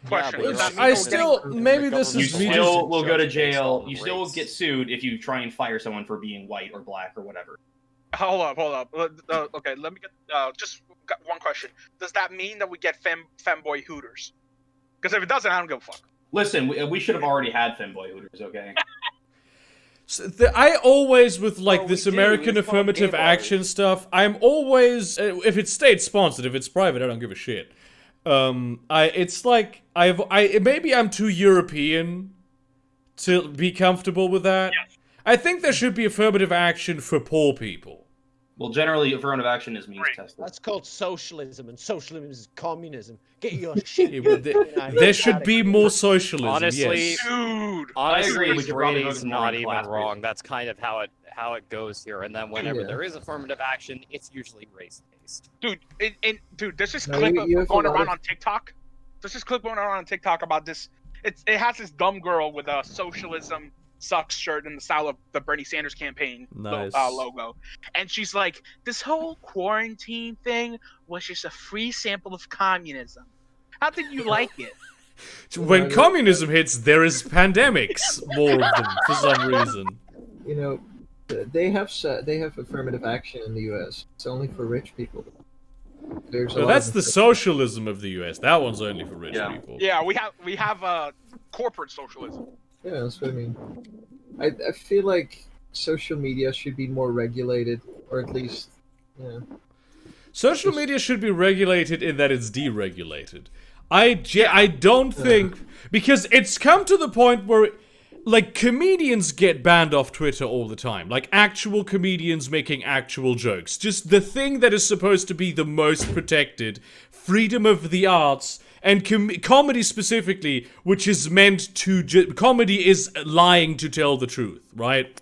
Question. Maybe this You is me still will go to jail. You still will get sued if you try and fire someone for being white or black or whatever. Hold up. Okay, let me get just got one question. Does that mean that we get femboy hooters? Because if it doesn't, I don't give a fuck. Listen, we should have already had femboy hooters, okay? So I always, with like this American affirmative action stuff, I'm always, if it's state sponsored, if it's private, I don't give a shit. It's like maybe I'm too European to be comfortable with that. Yes. I think there should be affirmative action for poor people. Well, generally, affirmative action is means tested. That's called socialism, and socialism is communism. Get your shit. There should be more socialism. Honestly, yes. Dude, honestly, we should probably go Brady's to not more even class wrong. That's kind of how it goes here. And then whenever Yeah. there is affirmative action, it's usually race-based. dude, dude, there's this No, clip you have a going lot around of- on TikTok. There's this clip going around on TikTok about this. It has this dumb girl with a socialism sucks shirt in the style of the Bernie Sanders campaign Nice. logo, and she's like, "This whole quarantine thing was just a free sample of communism. How did you like it?" When communism hits, there is pandemics, more of them, for some reason. You know, they have affirmative action in the U.S. It's only for rich people. There's a So lot that's of the socialism of the US. That one's only for rich people. Yeah, we have corporate socialism. Yeah, that's what I mean. I feel like social media should be more regulated, or at least, yeah. Social media should be regulated in that it's deregulated. I don't think, because it's come to the point where, like, comedians get banned off Twitter all the time. Like, actual comedians making actual jokes. Just the thing that is supposed to be the most protected, freedom of the arts, and comedy specifically, which is meant to... comedy is lying to tell the truth, right?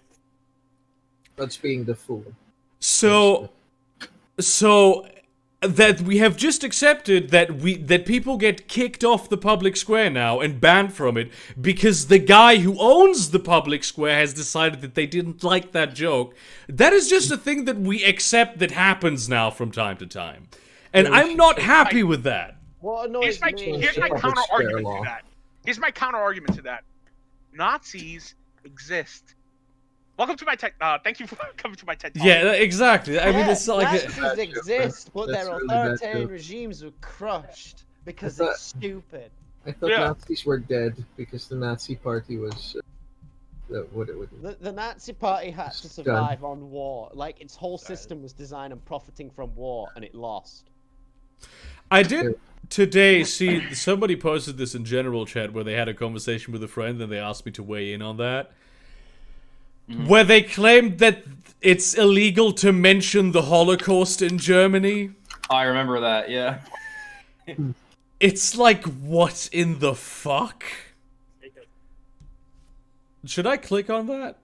That's being the fool. So that we have just accepted that people get kicked off the public square now and banned from it because the guy who owns the public square has decided that they didn't like that joke. That is just a thing that we accept that happens now from time to time. And I'm not happy with that. What annoys me? Here's my counter argument law. to that. Here's my counter argument to that. Nazis exist. Welcome to my TED. Thank you for coming to my TED Talk. Yeah, exactly. I mean, it's like... Nazis exist, but That's their really bad authoritarian joke. regimes were crushed because I thought- it's stupid. I thought Yeah. Nazis were dead because the Nazi Party was what it would. The Nazi Party had to survive on war. Like, its whole system was designed on profiting from war, and it lost. I did today see somebody posted this in general chat where they had a conversation with a friend and they asked me to weigh in on that. Where they claimed that it's illegal to mention the Holocaust in Germany. I remember that, yeah. It's like, what in the fuck? Should I click on that?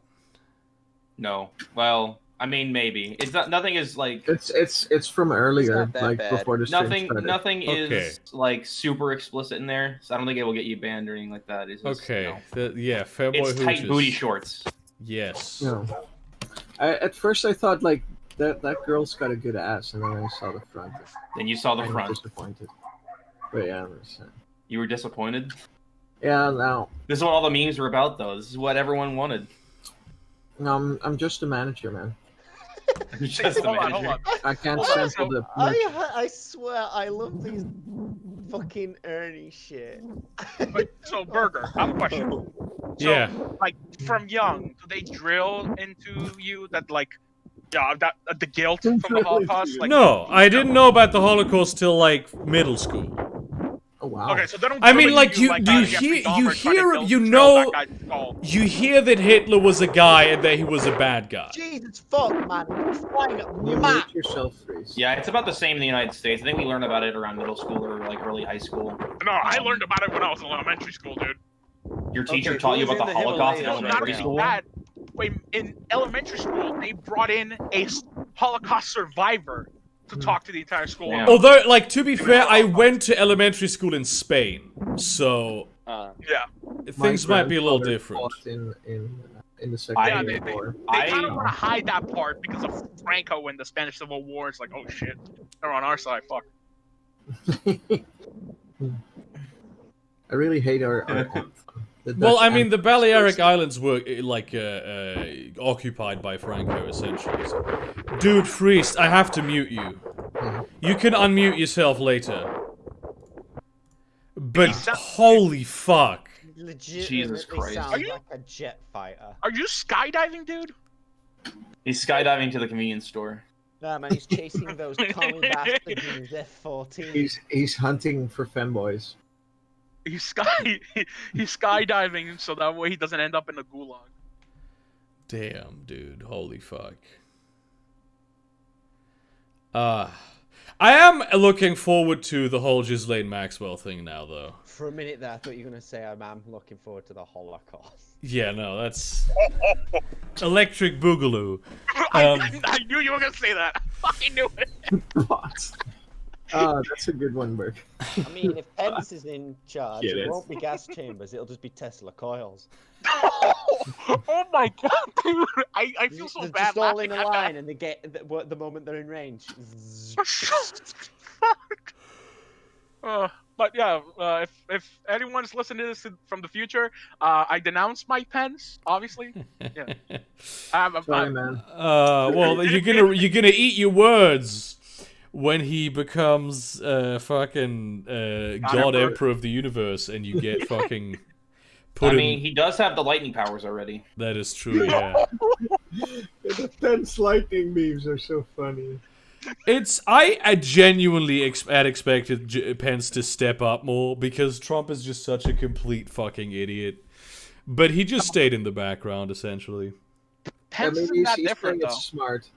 No. Well, I mean, maybe. It's not. Nothing is like. It's from earlier, like bad. before the stream started. Nothing is like super explicit in there, so I don't think it will get you banned or anything like that. It's just, Okay. You know, Yeah, fair boy. it's tight hooches. booty shorts. Yes. No. At first I thought like that girl's got a good ass, and then I saw the front. Then you saw the I was front. disappointed. But yeah, I understand. You were disappointed. Yeah, now. This is what all the memes were about, though. This is what everyone wanted. No, I'm just a manager, man. Just hold on. I can't Hold on, sample the. I swear, I love these fucking Ernie shit. But, so, Burger, I have a question. So, Yeah. Like, from young, do they drill into you that, like, yeah, that the guilt from the Holocaust? Like, No, I didn't know about the Holocaust till like middle school. Oh wow. Okay, so they don't. I mean, drill like into you Jeffrey hear, Dahmer you trying to hear, drill you that know, guy's skull. you hear that Hitler was a guy and that he was a bad guy. Jesus fuck, man! You're flying at You mad. mute yourself, Freeze. Yeah, it's about the same in the United States. I think we learned about it around middle school or like early high school. No, I learned about it when I was in elementary school, dude. Your teacher Okay, taught you who's about the in the Holocaust in Himalayas No, right not elementary only school. that. Wait, in elementary school, they brought in a Holocaust survivor to talk to the entire school. Yeah. Although, like, to be fair, I went to elementary school in Spain, so Yeah. things might be a little grandfather different. fought in the Second Yeah, World War. They kind of want to hide that part because of Franco and the Spanish Civil War. It's like, oh shit, they're on our side. Fuck. I really hate our anthem. The Well, Dutch I mean, the anthem. Balearic Islands were like occupied by Franco, essentially. So. Dude, Freest, I have to mute you. You can unmute yourself later. But holy fuck! Legitimately Christ. sounds Are you- like a jet fighter. Are you skydiving, dude? He's skydiving to the convenience store. Nah, man, he's chasing those commie bastards in his F-14. He's hunting for femboys. He's skydiving so that way he doesn't end up in the gulag. Damn, dude, holy fuck. I am looking forward to the whole Ghislaine Maxwell thing now, though. For a minute there, I thought you were going to say, I'm looking forward to the Holocaust. Yeah, no, that's... Electric Boogaloo. I knew you were gonna say that. I knew it. What? Ah, that's a good one, Burke. I mean, if Pence is in charge, Get it it. won't be gas chambers, it'll just be Tesla coils. Oh my god, dude! I feel so They're bad. just all in laughing a at line, and they get the moment they're in range. But yeah, if anyone's listening to this from the future, I denounce Mike Pence. Obviously, yeah. Sorry, man. Well, you're gonna eat your words when he becomes fucking God Emperor of the Universe, and you get fucking put I mean, in... he does have the lightning powers already. That is true, yeah. The Pence lightning beams are so funny. I genuinely had expected Pence to step up more because Trump is just such a complete fucking idiot. But he just stayed in the background, essentially. Pence I mean, isn't that he's different playing though. it smart,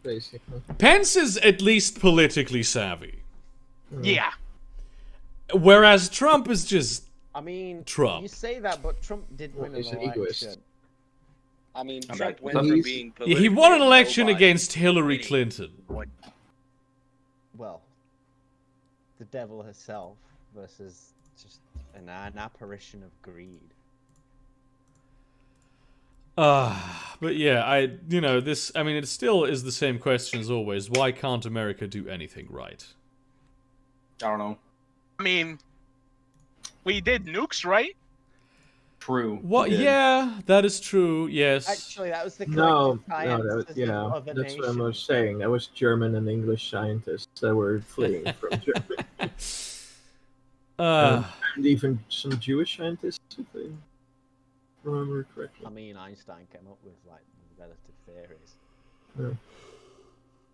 basically. Pence is at least politically savvy. Yeah. Whereas Trump is just... I mean, Trump. you say that, but Trump did win He's an an egoist. election. I mean, I Trump mean, went for he's- being Yeah, he won an politically election robot. against Hillary Clinton. Well, the devil herself versus just an apparition of greed. But yeah, it still is the same question as always. Why can't America do anything right? I don't know. I mean, we did nukes, right? True. What? he did. Yeah, that is true. Yes. Actually, that was the No, collective science that, of the that's what I nation. was saying. That was German and English scientists that were fleeing from Germany. And even some Jewish scientists, if I remember correctly. I mean, Einstein came up with like relative theories.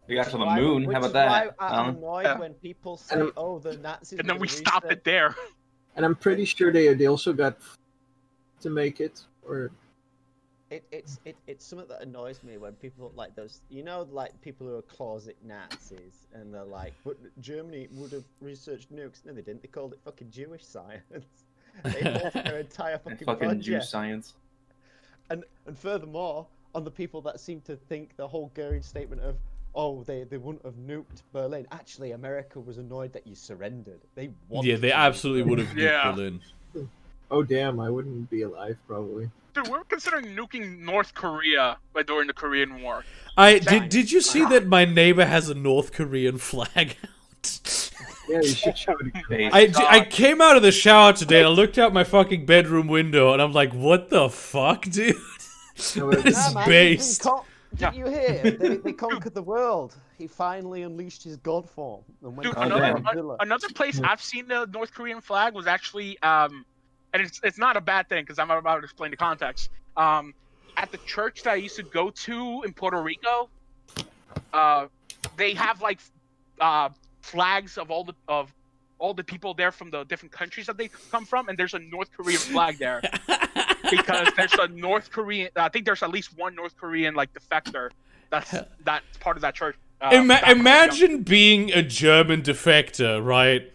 We got to the Why- moon. which How about is that? why I'm annoyed when people say, "Oh, the Nazis." And then were we the stopped reason- it there. And I'm pretty sure they also got to make it, or It's something that annoys me when people like those, like people who are closet Nazis, and they're like, "But Germany would have researched nukes." No, they didn't. They called it fucking Jewish science. They built their entire fucking Fucking Jew project. science. And furthermore, on the people that seem to think the whole Goering statement of, "Oh, they wouldn't have nuked Berlin." Actually, America was annoyed that you surrendered. They wanted Yeah, they to absolutely nuke would have nuked Yeah. Berlin. oh damn, I wouldn't be alive probably. Dude, we're considering nuking North Korea during the Korean War. Did you see that my neighbor has a North Korean flag out? Yeah, you should show it. Face. I came out of the shower today and I looked out my fucking bedroom window and I'm like, what the fuck, dude? No, That is man, based. Did you hear? They conquered the world. He finally unleashed his god form. And went Dude, to damn. Godzilla. another place I've seen the North Korean flag was actually, and it's not a bad thing because I'm about to explain the context. At the church that I used to go to in Puerto Rico, they have like flags of all the people there from the different countries that they come from, and there's a North Korean flag there because there's a North Korean. I think there's at least one North Korean like defector that's part of that church. Imagine being a German defector, right?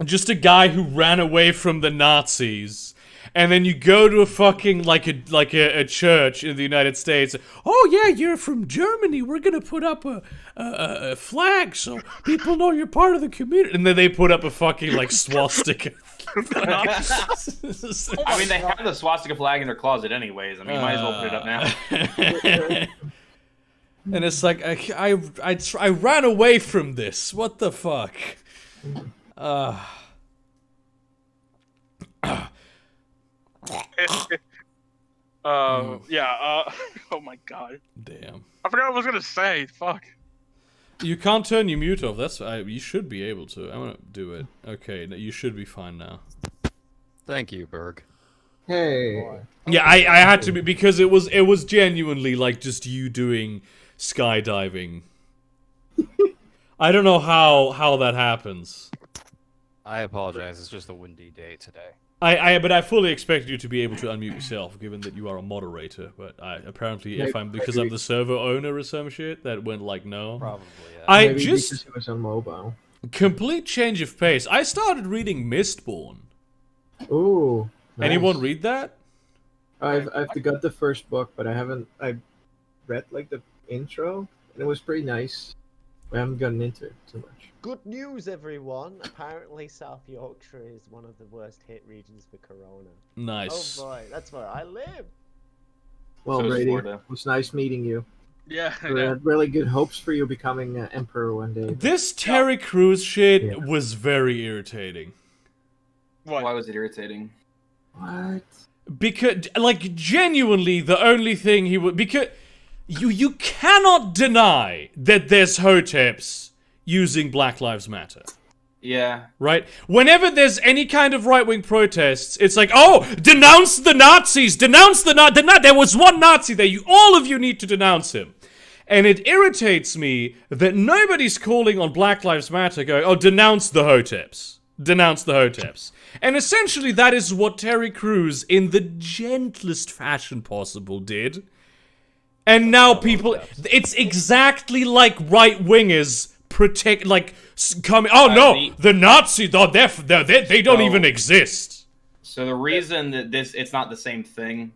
Just a guy who ran away from the Nazis, and then you go to a fucking like a church in the United States. Oh yeah, you're from Germany. We're gonna put up a flag so people know you're part of the community. And then they put up a fucking like swastika. I mean, they have the swastika flag in their closet anyways. I mean, you might as well put it up now. And it's like I ran away from this. What the fuck? Yeah. Oh my god. Damn. I forgot what I was gonna say. Fuck. You can't turn your mute off. You should be able to. I'm gonna do it. Okay, you should be fine now. Thank you, Berg. Hey. Yeah, I had to be because it was genuinely like just you doing skydiving. I don't know how that happens. I apologize. It's just a windy day today. But I fully expected you to be able to unmute yourself, given that you are a moderator. But apparently, because I'm the server owner or some shit, that went like no. Probably. Yeah. Maybe because it was on mobile. Complete change of pace. I started reading Mistborn. Ooh. Nice. Anyone read that? I've got the first book, but I read like the intro, and it was pretty nice. I haven't gotten into it too much. Good news, everyone! Apparently, South Yorkshire is one of the worst hit regions for Corona. Nice. Oh boy, that's where I live. Well, So is Brady, Florida. it was nice meeting you. Yeah. I had really good hopes for you becoming emperor one day. This Terry Crews shit was very irritating. What? Why was it irritating? What? Because, like, genuinely, the only thing he would... Because you cannot deny that there's Hoteps using Black Lives Matter. Yeah. Right? Whenever there's any kind of right-wing protests, it's like, oh, denounce the Nazis! Denounce the Nazis! There was one Nazi there. All of you need to denounce him. And it irritates me that nobody's calling on Black Lives Matter going, oh, denounce the Hoteps. Denounce the Hoteps. And essentially that is what Terry Crews, in the gentlest fashion possible, did. And now people... It's exactly like right-wingers coming... Oh, no! The Nazis, they don't even exist. So the reason that it's not the same thing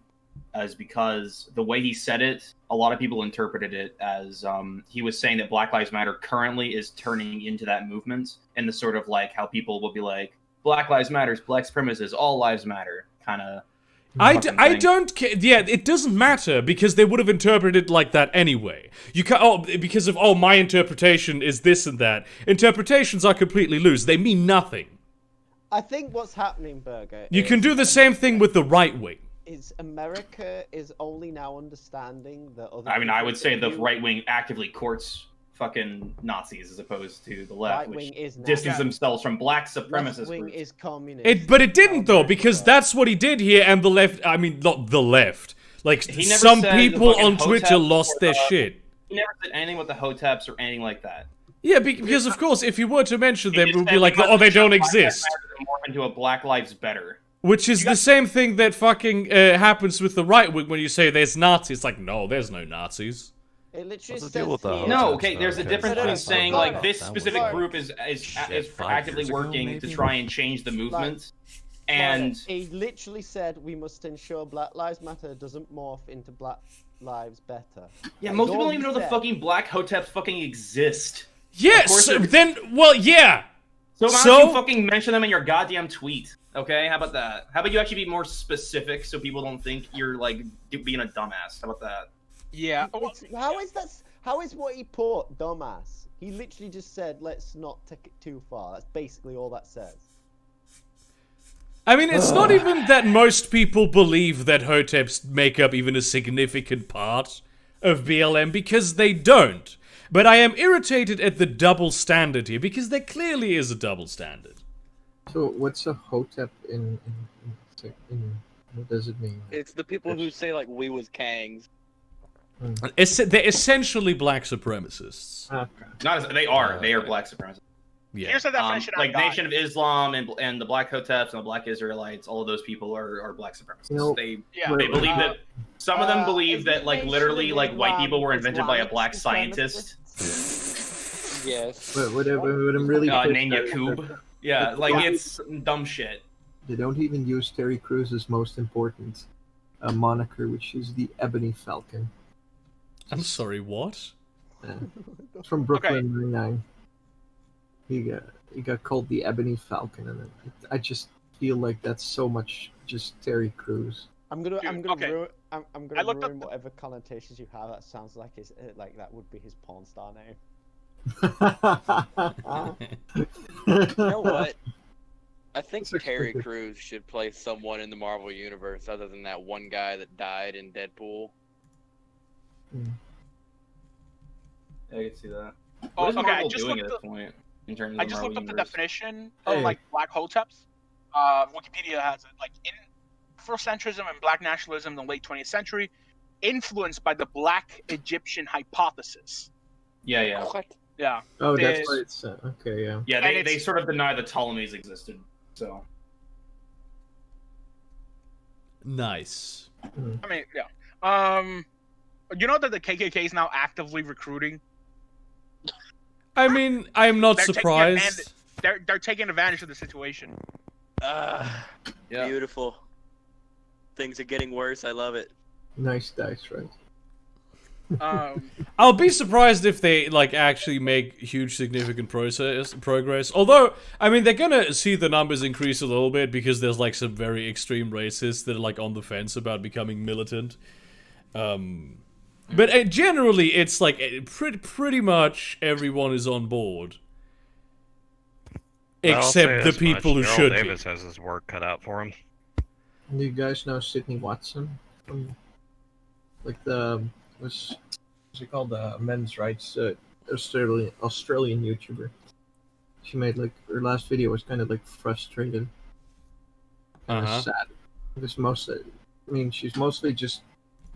is because the way he said it, a lot of people interpreted it as he was saying that Black Lives Matter currently is turning into that movement, and the sort of like how people will be like, Black Lives Matter, black supremacists, all lives matter, kind of. I don't care. Yeah, it doesn't matter because they would have interpreted it like that anyway. You can't. Because of my interpretation is this and that. Interpretations are completely loose. They mean nothing. I think what's happening, Berger. You can do the same thing with the right wing. Is America is only now understanding that other. I mean, I would say the right wing actively courts fucking Nazis as opposed to the left, which distance themselves from black supremacist Left wing groups. is communist. But it didn't though, because that's what he did here, and the left. I mean, not the left. Like some people on Twitter lost their shit. He never said anything with the Hoteps or anything like that. Yeah, because of course, if you were to mention them, He it just would said be like, we oh, must they ensure don't Black Lives exist. Matter and morph into a Black Lives Better. Which is the same thing that fucking happens with the right wing when you say there's Nazis. It's like, no, there's no Nazis. It literally What's the deal with says the here- No, Hoteps, okay, though? there's a Because difference No, no, between no, saying no, like no, this that specific was- group is 5 actively years ago, working to maybe? try and change the movement, and he literally said we must ensure Black Lives Matter doesn't morph into Black Lives Better. yeah, That's most all people don't he even know the said. fucking Black Hoteps fucking exist. Yeah, Of course so they're- then, well, yeah. So why So- don't you fucking mention them in your goddamn tweet? Okay, how about that? How about you actually be more specific so people don't think you're like being a dumbass? How about that? Yeah. How is that? How is what he put dumbass? He literally just said, "Let's not take it too far." That's basically all that says. I mean, it's not even that most people believe that Hoteps make up even a significant part of BLM, because they don't. But I am irritated at the double standard here, because there clearly is a double standard. So what's a Hotep in what does it mean? It's the people who say like we was Kangs. They're essentially black supremacists. Okay. Not as, they are black supremacists. Yeah. Here's the definition I Like got. Nation of Islam and the Black Hoteps and the Black Israelites, all of those people are black supremacists. You know, they Yeah. they believe that some of them believe is that the like Nation literally of like white Islam people were invented by a Islamic black supremacists? scientist. Yes. But what I'm really Named pissed at- Yakub. Yeah, like Yeah. it's dumb shit. They don't even use Terry Crews's most important moniker, which is the Ebony Falcon. I'm sorry, what? It's from Brooklyn Nine-Nine. He got called the Ebony Falcon, and I just feel like that's so much just Terry Crews. I'm gonna okay. ruin. I'm I gonna looked up ruin whatever connotations you have. That sounds like his like that would be his porn star name. You know what? I think That's Terry actually- Crews should play someone in the Marvel universe other than that one guy that died in Deadpool. I can see that. Oh, What is okay, I Marvel just doing at looked this point in terms of I the just Marvel looked up the universe? definition of Hey. like black hoteps. Wikipedia has it like in Afrocentrism and black nationalism in the late 20th century, influenced by the Black Egyptian hypothesis. Yeah, yeah. What? Yeah. Oh, There's- that's why it's okay. Yeah. Yeah, And they it's- sort of deny the Ptolemies existed. So Nice. I mean, yeah. You know that the KKK is now actively recruiting. I mean, I'm not They're taking surprised. They're taking advantage of the situation. yeah. Beautiful. Things are getting worse. I love it. Nice dice, right? I'll be surprised if they like actually make huge significant progress. Although, I mean, they're gonna see the numbers increase a little bit because there's like some very extreme racists that are like on the fence about becoming militant. But generally, it's like pretty much everyone is on board, I'll say except the this people who much, should Daryl be. Davis has his work cut out for him. Do you guys know Sydney Watson from like the what's it called, the men's rights Australian YouTuber? She made like her last video was kind of like frustrated, kind of sad. Because I mean, she's mostly just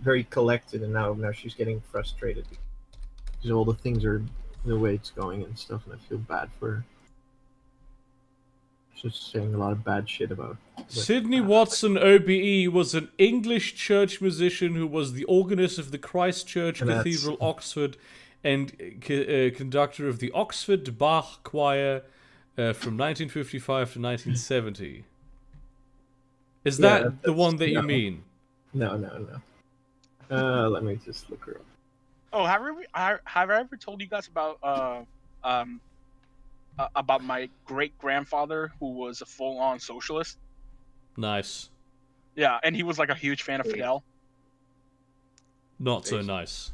very collected, and now she's getting frustrated because all the things are the way it's going and stuff, and I feel bad for her. She's just saying a lot of bad shit about. Sidney Watson, OBE, was an English church musician who was the organist of the Christ Church And that's- Cathedral, Oxford, and conductor of the Oxford Bach Choir from 1955 to 1970. Is Yeah, that the one that you mean? No. Let me just look her up. Oh, have I ever told you guys about my great grandfather who was a full-on socialist? Nice. Yeah, and he was like a huge fan of Fidel. Not so nice.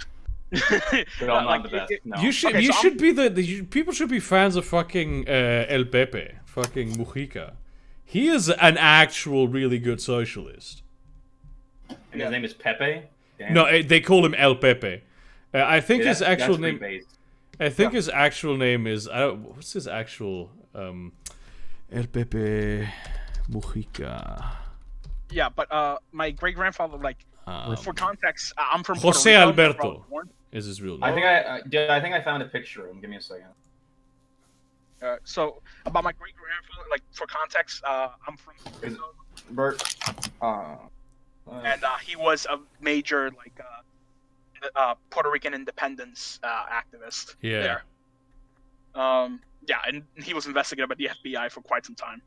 Fidel, not the best. No. You should. Okay, you so should be people should be fans of fucking El Pepe, fucking Mujica. He is an actual really good socialist. And his name is Pepe. Damn. No, they call him El Pepe. I think Yeah, his actual that's name. pretty based. I think his actual name is. What's his actual? El Pepe Mujica. Yeah, but my great grandfather, like, for context, I'm from Jose Puerto Rico, Alberto. where I was born. Is his real name? I think I found a picture of him. Give me a second. So about my great grandfather, like for context, I'm from Bert. and he was a major Puerto Rican independence activist. Yeah. There. Yeah, and he was investigated by the FBI for quite some time.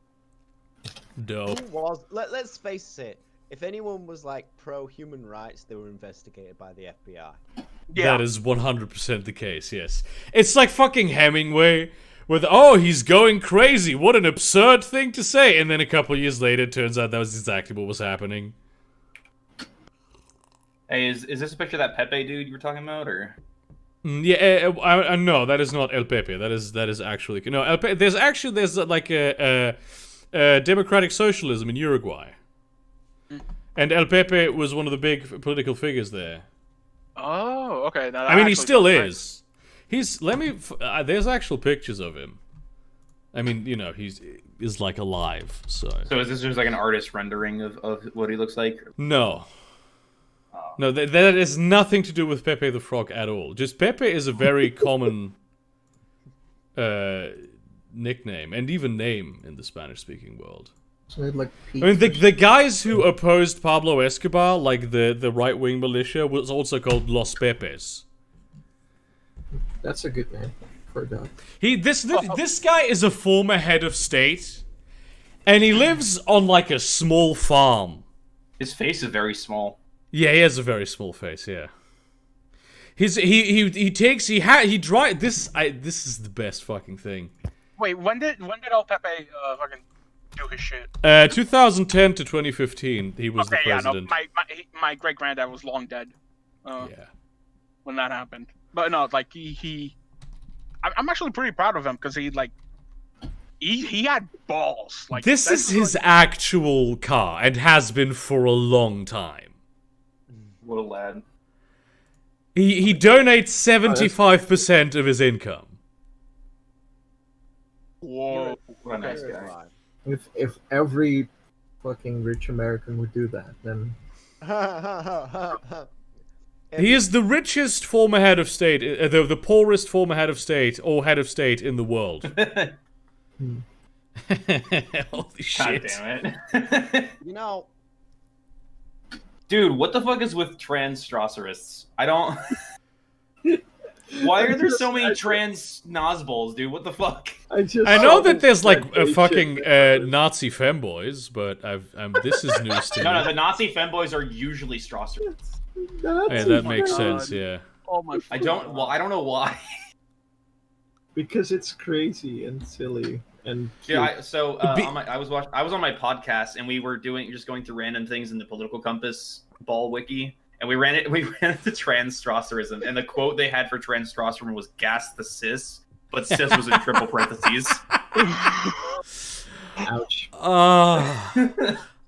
Dope. Who was? Let's face it. If anyone was like pro-human rights, they were investigated by the FBI. Yeah. That is 100% the case. Yes. It's like fucking Hemingway. With, oh, he's going crazy. What an absurd thing to say. And then a couple years later, it turns out that was exactly what was happening. Hey, is this a picture of that Pepe dude you were talking about, or? Yeah, no, that is not El Pepe. That is actually no El Pepe. There's like a democratic socialism in Uruguay, and El Pepe was one of the big political figures there. Oh, okay. I mean, he still is. There's actual pictures of him. I mean, you know, he's like alive. So is this just like an artist rendering of what he looks like? No. No, that has nothing to do with Pepe the Frog at all. Just Pepe is a very common nickname and even name in the Spanish-speaking world. So like I mean, the guys who opposed Pablo Escobar, like the right-wing militia, was also called Los Pepes. That's a good name for a dog. This guy is a former head of state, and he lives on like a small farm. His face is very small. Yeah, he has a very small face. Yeah. This is the best fucking thing. Wait, when did El Pepe fucking do his shit? 2010 to 2015, he was the president. Yeah, no, my great granddad was long dead. Yeah. When that happened, but no, like I'm actually pretty proud of him because he had balls. Like this is his actual car and has been for a long time. What a lad. He donates 75% of his income. Whoa, what a nice guy. If every fucking rich American would do that, then he is the richest former head of state, the poorest former head of state or head of state in the world. Holy shit! God damn it! You know. Dude, what the fuck is with trans Strasserists? I don't... Why are there so many trans Nazbols, dude? What the fuck? I know that there's like fucking Nazi femboys, but this is news to me. No, the Nazi femboys are usually Strasserists. Hey, that makes sense, yeah. Oh my! I don't know why. Because it's crazy and silly. And yeah, I was on my podcast and we were just going through random things in the Political Compass ball wiki, and we ran into trans Strasserism, and the quote they had for trans Strasserism was "gas the cis," but cis was in triple parentheses. Ouch.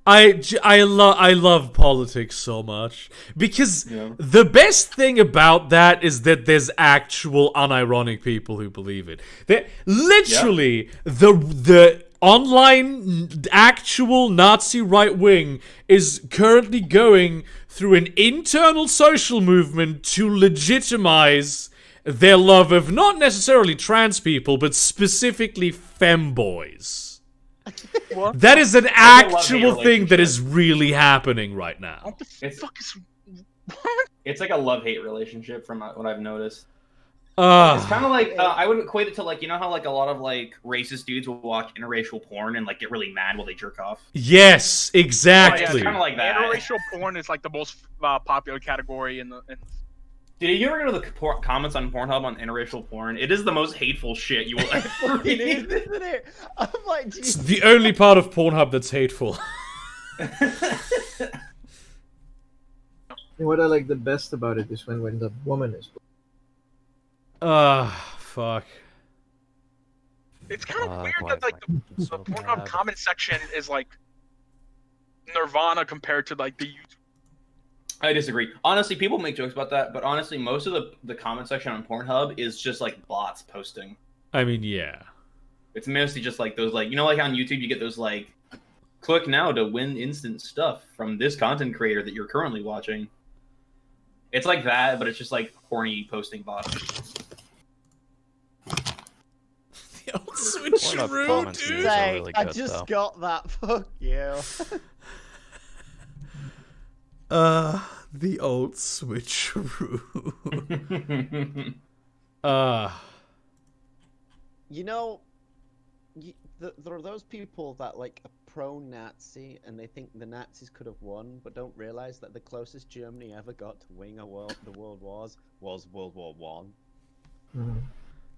I love politics so much because the best thing about that is that there's actual unironic people who believe it. That literally the online actual Nazi right wing is currently going through an internal social movement to legitimize their love of not necessarily trans people but specifically femboys. What? That is an actual thing that is really happening right now. What the fuck is? It's like a love-hate relationship from what I've noticed. It's kind of like I would equate it to like, you know how like a lot of like racist dudes will watch interracial porn and like get really mad while they jerk off. Yes, exactly. Oh, yeah, it's kind of like that. Interracial porn is like the most popular category in the. Did you ever go to the comments on Pornhub on interracial porn? It is the most hateful shit you will ever read. It is, isn't it? I'm like, it's the only part of Pornhub that's hateful. What I like the best about it is when the woman is. Fuck. It's kind of weird that like the Pornhub comment section is like Nirvana compared to like the YouTube. I disagree. Honestly, people make jokes about that, but honestly, most of the comment section on Pornhub is just like bots posting. I mean, yeah. It's mostly just like those, like, you know, like on YouTube you get those like, click now to win instant stuff from this content creator that you're currently watching. It's like that, but it's just like horny posting bots. The old switcheroo, dude. Say, I just got that. Fuck you. The old switcheroo. You know, there are those people that like are pro-Nazi and they think the Nazis could have won, but don't realize that the closest Germany ever got to winning the world wars was World War One.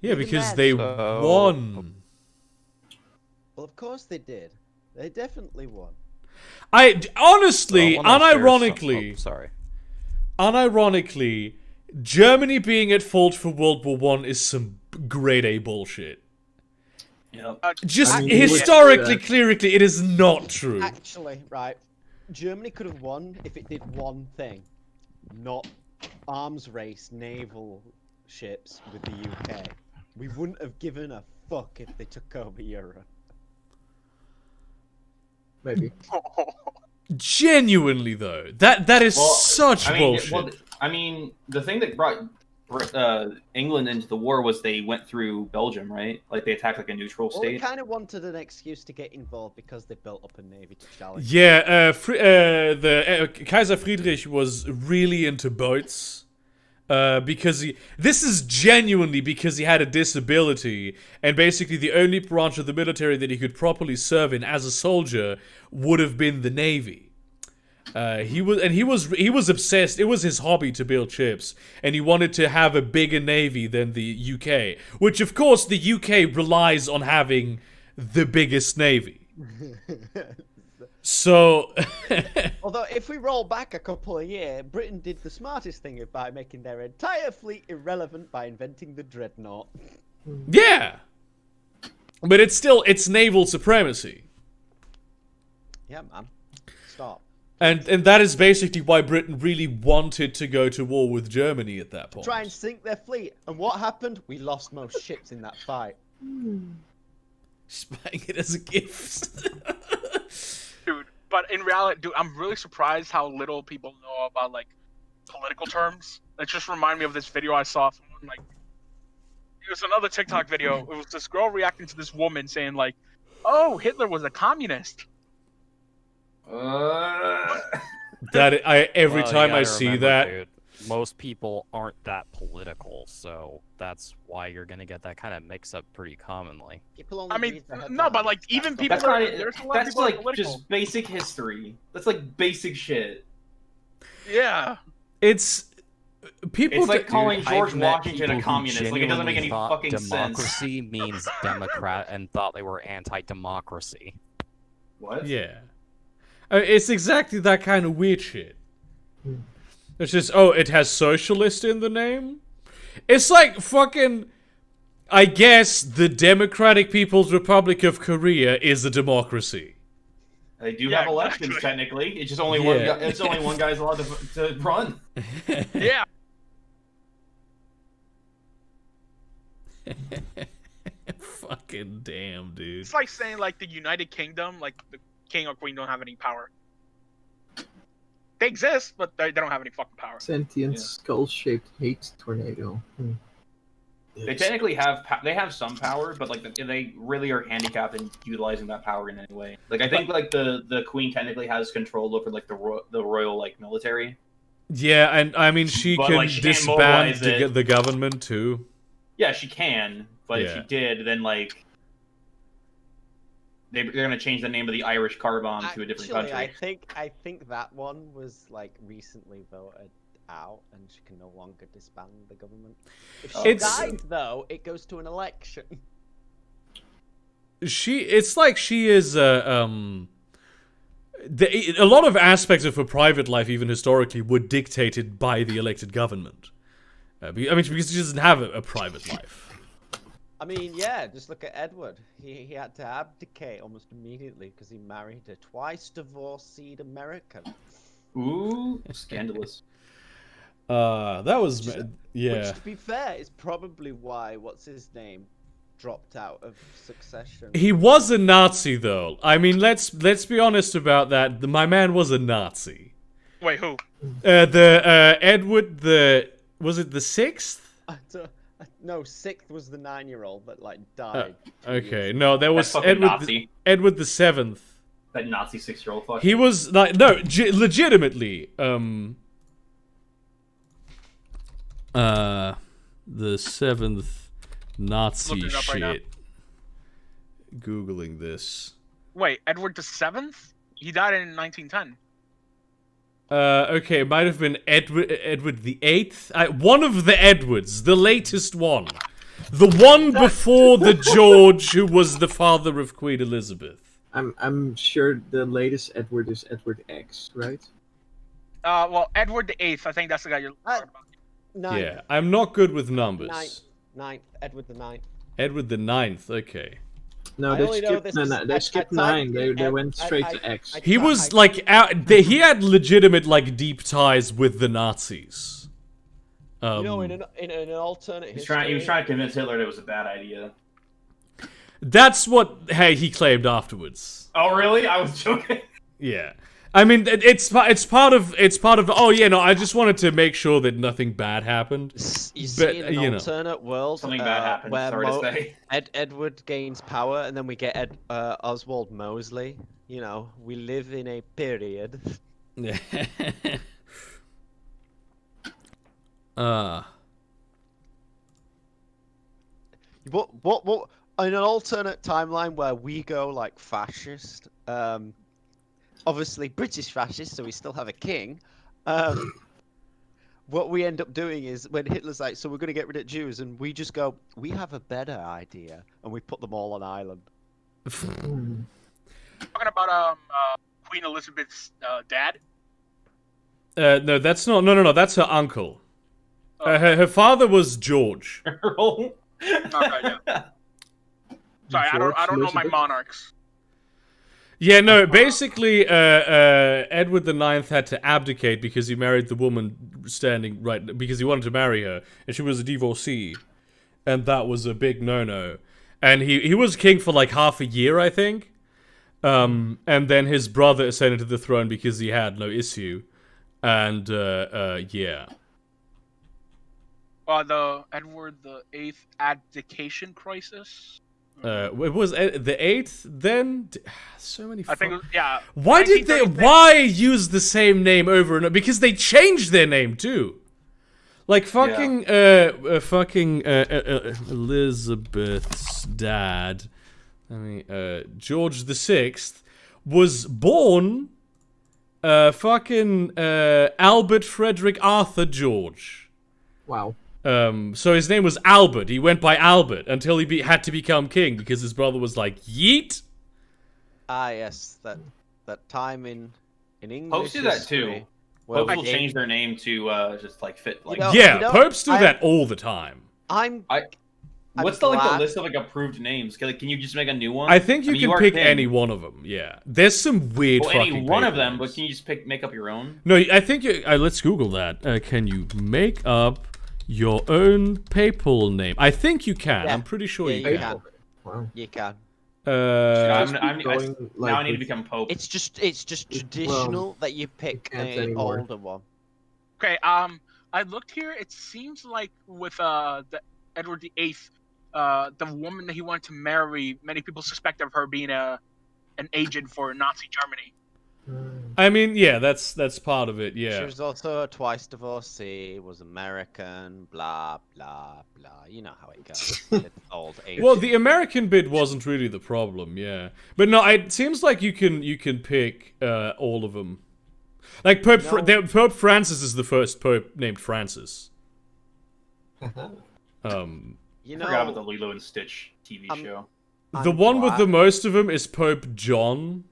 Yeah, because they won. Well, of course they did. They definitely won. I honestly, unironically, sorry. Unironically, Germany being at fault for World War One is some grade A bullshit. Yep. Just historically, clearly, it is not true. Actually, right, Germany could have won if it did one thing, not arms race naval ships with the UK. We wouldn't have given a fuck if they took over Europe. Maybe. Genuinely, though, that is such bullshit. Well, I mean, the thing that brought England into the war was they went through Belgium, right? Like, they attacked like a neutral state. Well, they kind of wanted an excuse to get involved because they built up a navy to challenge. Yeah, the Kaiser Friedrich was really into boats. Because this is genuinely because he had a disability, and basically the only branch of the military that he could properly serve in as a soldier would have been the navy. He was obsessed. It was his hobby to build ships, and he wanted to have a bigger navy than the UK, which of course the UK relies on having the biggest navy. So, although if we roll back a couple of years, Britain did the smartest thing by making their entire fleet irrelevant by inventing the dreadnought. Yeah, but it's naval supremacy. Yeah, man. Stop. And that is basically why Britain really wanted to go to war with Germany at that point. Try and sink their fleet, and what happened? We lost most ships in that fight. Just buying it as a gift. Dude, but in reality, dude, I'm really surprised how little people know about, like, political terms. It just reminded me of this video I saw. Someone, like, it was another TikTok video. It was this girl reacting to this woman saying, like, oh, Hitler was a communist. Every time I see that... Dude, most people aren't that political, so that's why you're gonna get that kind of mix-up pretty commonly. I mean, no, but like even people that's like just basic history. That's like basic shit. Yeah. It's people. It's like calling George Washington a communist. Like, it doesn't make any fucking democracy means Democrat and thought they were anti-democracy. What? Yeah. It's exactly that kind of weird shit. It's just, oh, it has socialist in the name? It's like fucking... I guess the Democratic People's Republic of Korea is a democracy. They do have elections, technically. It's just only one. It's only one guy's allowed to run. Yeah. Fucking damn, dude. It's like saying, like, the United Kingdom, like, the king or queen don't have any power. They exist, but they don't have any fucking power. Sentient skull-shaped hate tornado. They technically have some power, but like they really are handicapped in utilizing that power in any way. Like, I think like the queen technically has control over like the royal like military. Yeah, and I mean she can disband the government too. Yeah, she can, but if she did, then like they're gonna change the name of the Irish car bomb to a different country. I think that one was like recently voted out, and she can no longer disband the government. If she died, though, it goes to an election. It's like she is a lot of aspects of her private life, even historically, were dictated by the elected government. I mean, because she doesn't have a private life. I mean, yeah, just look at Edward. He had to abdicate almost immediately because he married a twice divorced American. Ooh, scandalous. That was Which, to be fair, is probably why what's his name dropped out of Succession. He was a Nazi, though. I mean, let's be honest about that. My man was a Nazi. Wait, who? The Edward the was it the 6th? No, 6th was the 9-year-old that like died. Okay, no, there was fucking Nazi. Edward the 7th. That Nazi 6-year-old fuck. He was like no, legitimately. The 7th Nazi Looking it up right now. shit. Googling this. Wait, Edward the Seventh? He died in 1910. Okay, it might have been Edward the 8th. One of the Edwards, the latest one. The one before the George who was the father of Queen Elizabeth. I'm sure the latest Edward is Edward X, right? Well, Edward the Eighth. I think that's the guy you're talking about. Ninth. Yeah, I'm not good with numbers. Ninth. Edward the 9th. Edward the 9th, okay. No, they skipped 9. They went straight to X. He was like he had legitimate like deep ties with the Nazis. You know, in an alternate history, He was trying to convince Hitler that it was a bad idea. That's what he claimed afterwards. Oh really? I was joking. Yeah. I mean, it's part of. Oh yeah, no. I just wanted to make sure that nothing bad happened. You see, in an alternate world, something bad happened. Where Sorry to say. Edward gains power, and then we get Oswald Mosley. You know, we live in a period. What? In an alternate timeline where we go like fascist, obviously British fascist, so we still have a king. What we end up doing is when Hitler's like, so we're going to get rid of Jews, and we just go, we have a better idea, and we put them all on island. Talking about Queen Elizabeth's dad. No, that's not. No, that's her uncle. Her father was George. Okay, yeah. Sorry, I don't know my monarchs. Yeah, no, basically, Edward the 9th had to abdicate because he married the woman standing right, because he wanted to marry her, and she was a divorcee, and that was a big no-no. And he was king for like half a year, I think, and then his brother ascended to the throne because he had no issue, and, yeah. The Edward the Eighth abdication crisis. It was the 8th then? So many. I think, yeah. Why did they? Why use the same name over and over? Because they changed their name too. Like fucking, Elizabeth's dad. I mean, George the 6th was born. Albert Frederick Arthur George. Wow. So his name was Albert. He went by Albert until he had to become king because his brother was like, yeet. Ah, yes, that time in English. Popes do that too. Well, Popes will change their name to just like fit. Like popes do that all the time. What's the list of like approved names? Can you just make a new one? I think you can pick any one of them. Yeah, there's some weird. Well, any one of them, but can you just make up your own? No, I think let's Google that. Can you make up your own papal name? I think you can. Yeah. I'm pretty sure you can. Wow. You can. Now I need to become pope. It's just traditional that you pick an older one. Okay. I looked here. It seems like with the Edward the Eighth, the woman that he wanted to marry, many people suspect of her being an agent for Nazi Germany. I mean, yeah, that's part of it. Yeah. She was also twice divorcee, was American, blah blah blah. You know how it goes. It's old age. Well, the American bit wasn't really the problem, yeah. But no, it seems like you can pick all of them. Like Pope Francis is the first pope named Francis. You know, I forgot about the Lilo and Stitch TV show. The one with the most of them is Pope John.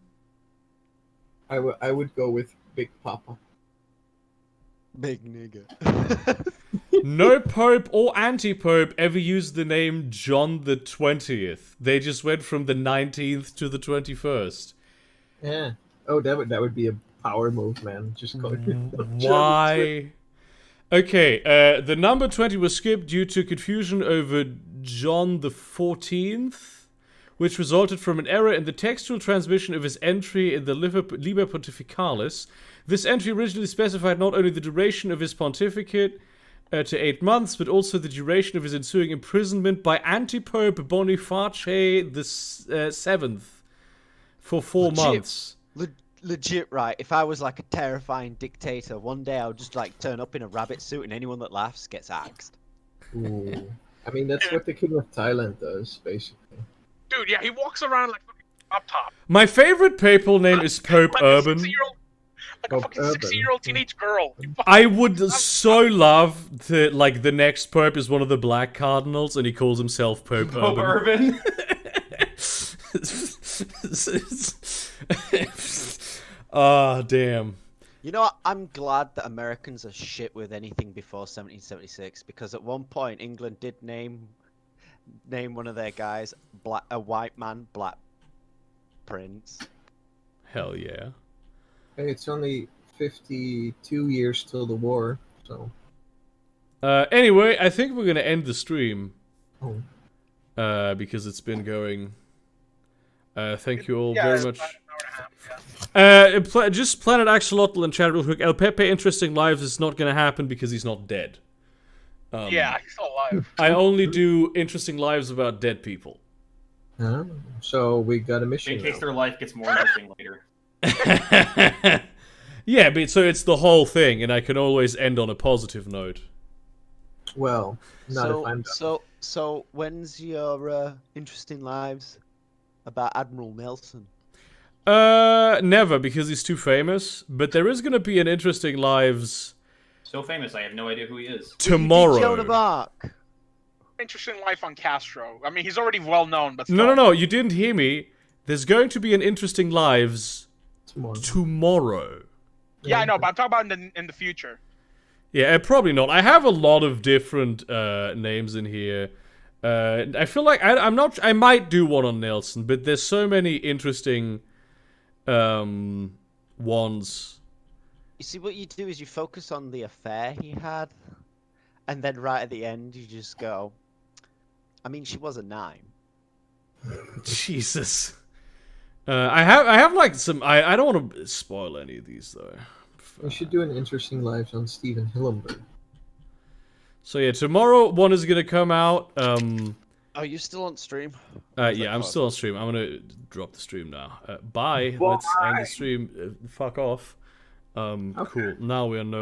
I would go with Big Papa. Big nigga. No pope or anti-pope ever used the name John the 20th. They just went from the 19th to the 21st. Yeah. Oh, that would be a power move, man. Just go. Why? Okay, the number 20 was skipped due to confusion over John the 14th, which resulted from an error in the textual transmission of his entry in the Liber Pontificalis. This entry originally specified not only the duration of his pontificate to 8 months, but also the duration of his ensuing imprisonment by Antipope Boniface the Seventh for 4 months. Legit, right? If I was like a terrifying dictator, one day I would just like turn up in a rabbit suit, and anyone that laughs gets axed. Ooh. I mean, that's what the King of Thailand does, basically. Dude, yeah, he walks around like up top. My favorite papal name is Pope Urban. Like a fucking 60-year-old teenage girl. I would so love to, like, the next pope is one of the black cardinals, and he calls himself Pope Urban. Ah, damn. You know what? I'm glad that Americans are shit with anything before 1776, because at one point England did name one of their guys a white man, Black Prince. Hell yeah. Hey, it's only 52 years till the war, so... Anyway, I think we're gonna end the stream. Oh. Because it's been going... thank you all Yeah, very it's much. about an hour and a half, Just Planet Axolotl and chat real quick. El Pepe Interesting Lives is not gonna happen because he's not dead. Yeah, he's still alive. I only do Interesting Lives about dead people. Oh, so we got a mission. In case their life gets more interesting later. Yeah, but so it's the whole thing, and I can always end on a positive note. Well, not if I'm done. So when's your Interesting Lives about Admiral Nelson? Never, because he's too famous. But there is gonna be an Interesting Lives... So famous, I have no idea who he is. Tomorrow. Joan of Arc. Interesting life on Castro. I mean, he's already well known, but still. No, you didn't hear me. There's going to be an Interesting Lives tomorrow. Yeah, I know, but I'm talking about in the future. Yeah, probably not. I have a lot of different names in here. I feel like I'm not. I might do one on Nelson, but there's so many interesting ones. You see, what you do is you focus on the affair he had, and then right at the end you just go, I mean, she was a 9. Jesus. I have like some. I don't want to spoil any of these though. We should do an Interesting Lives on Stephen Hillenburg. So yeah, tomorrow one is gonna come out. Oh, you still on stream? Yeah, I'm still on stream. I'm gonna drop the stream now. Bye. Let's end the stream. Fuck off. Cool. Now we are no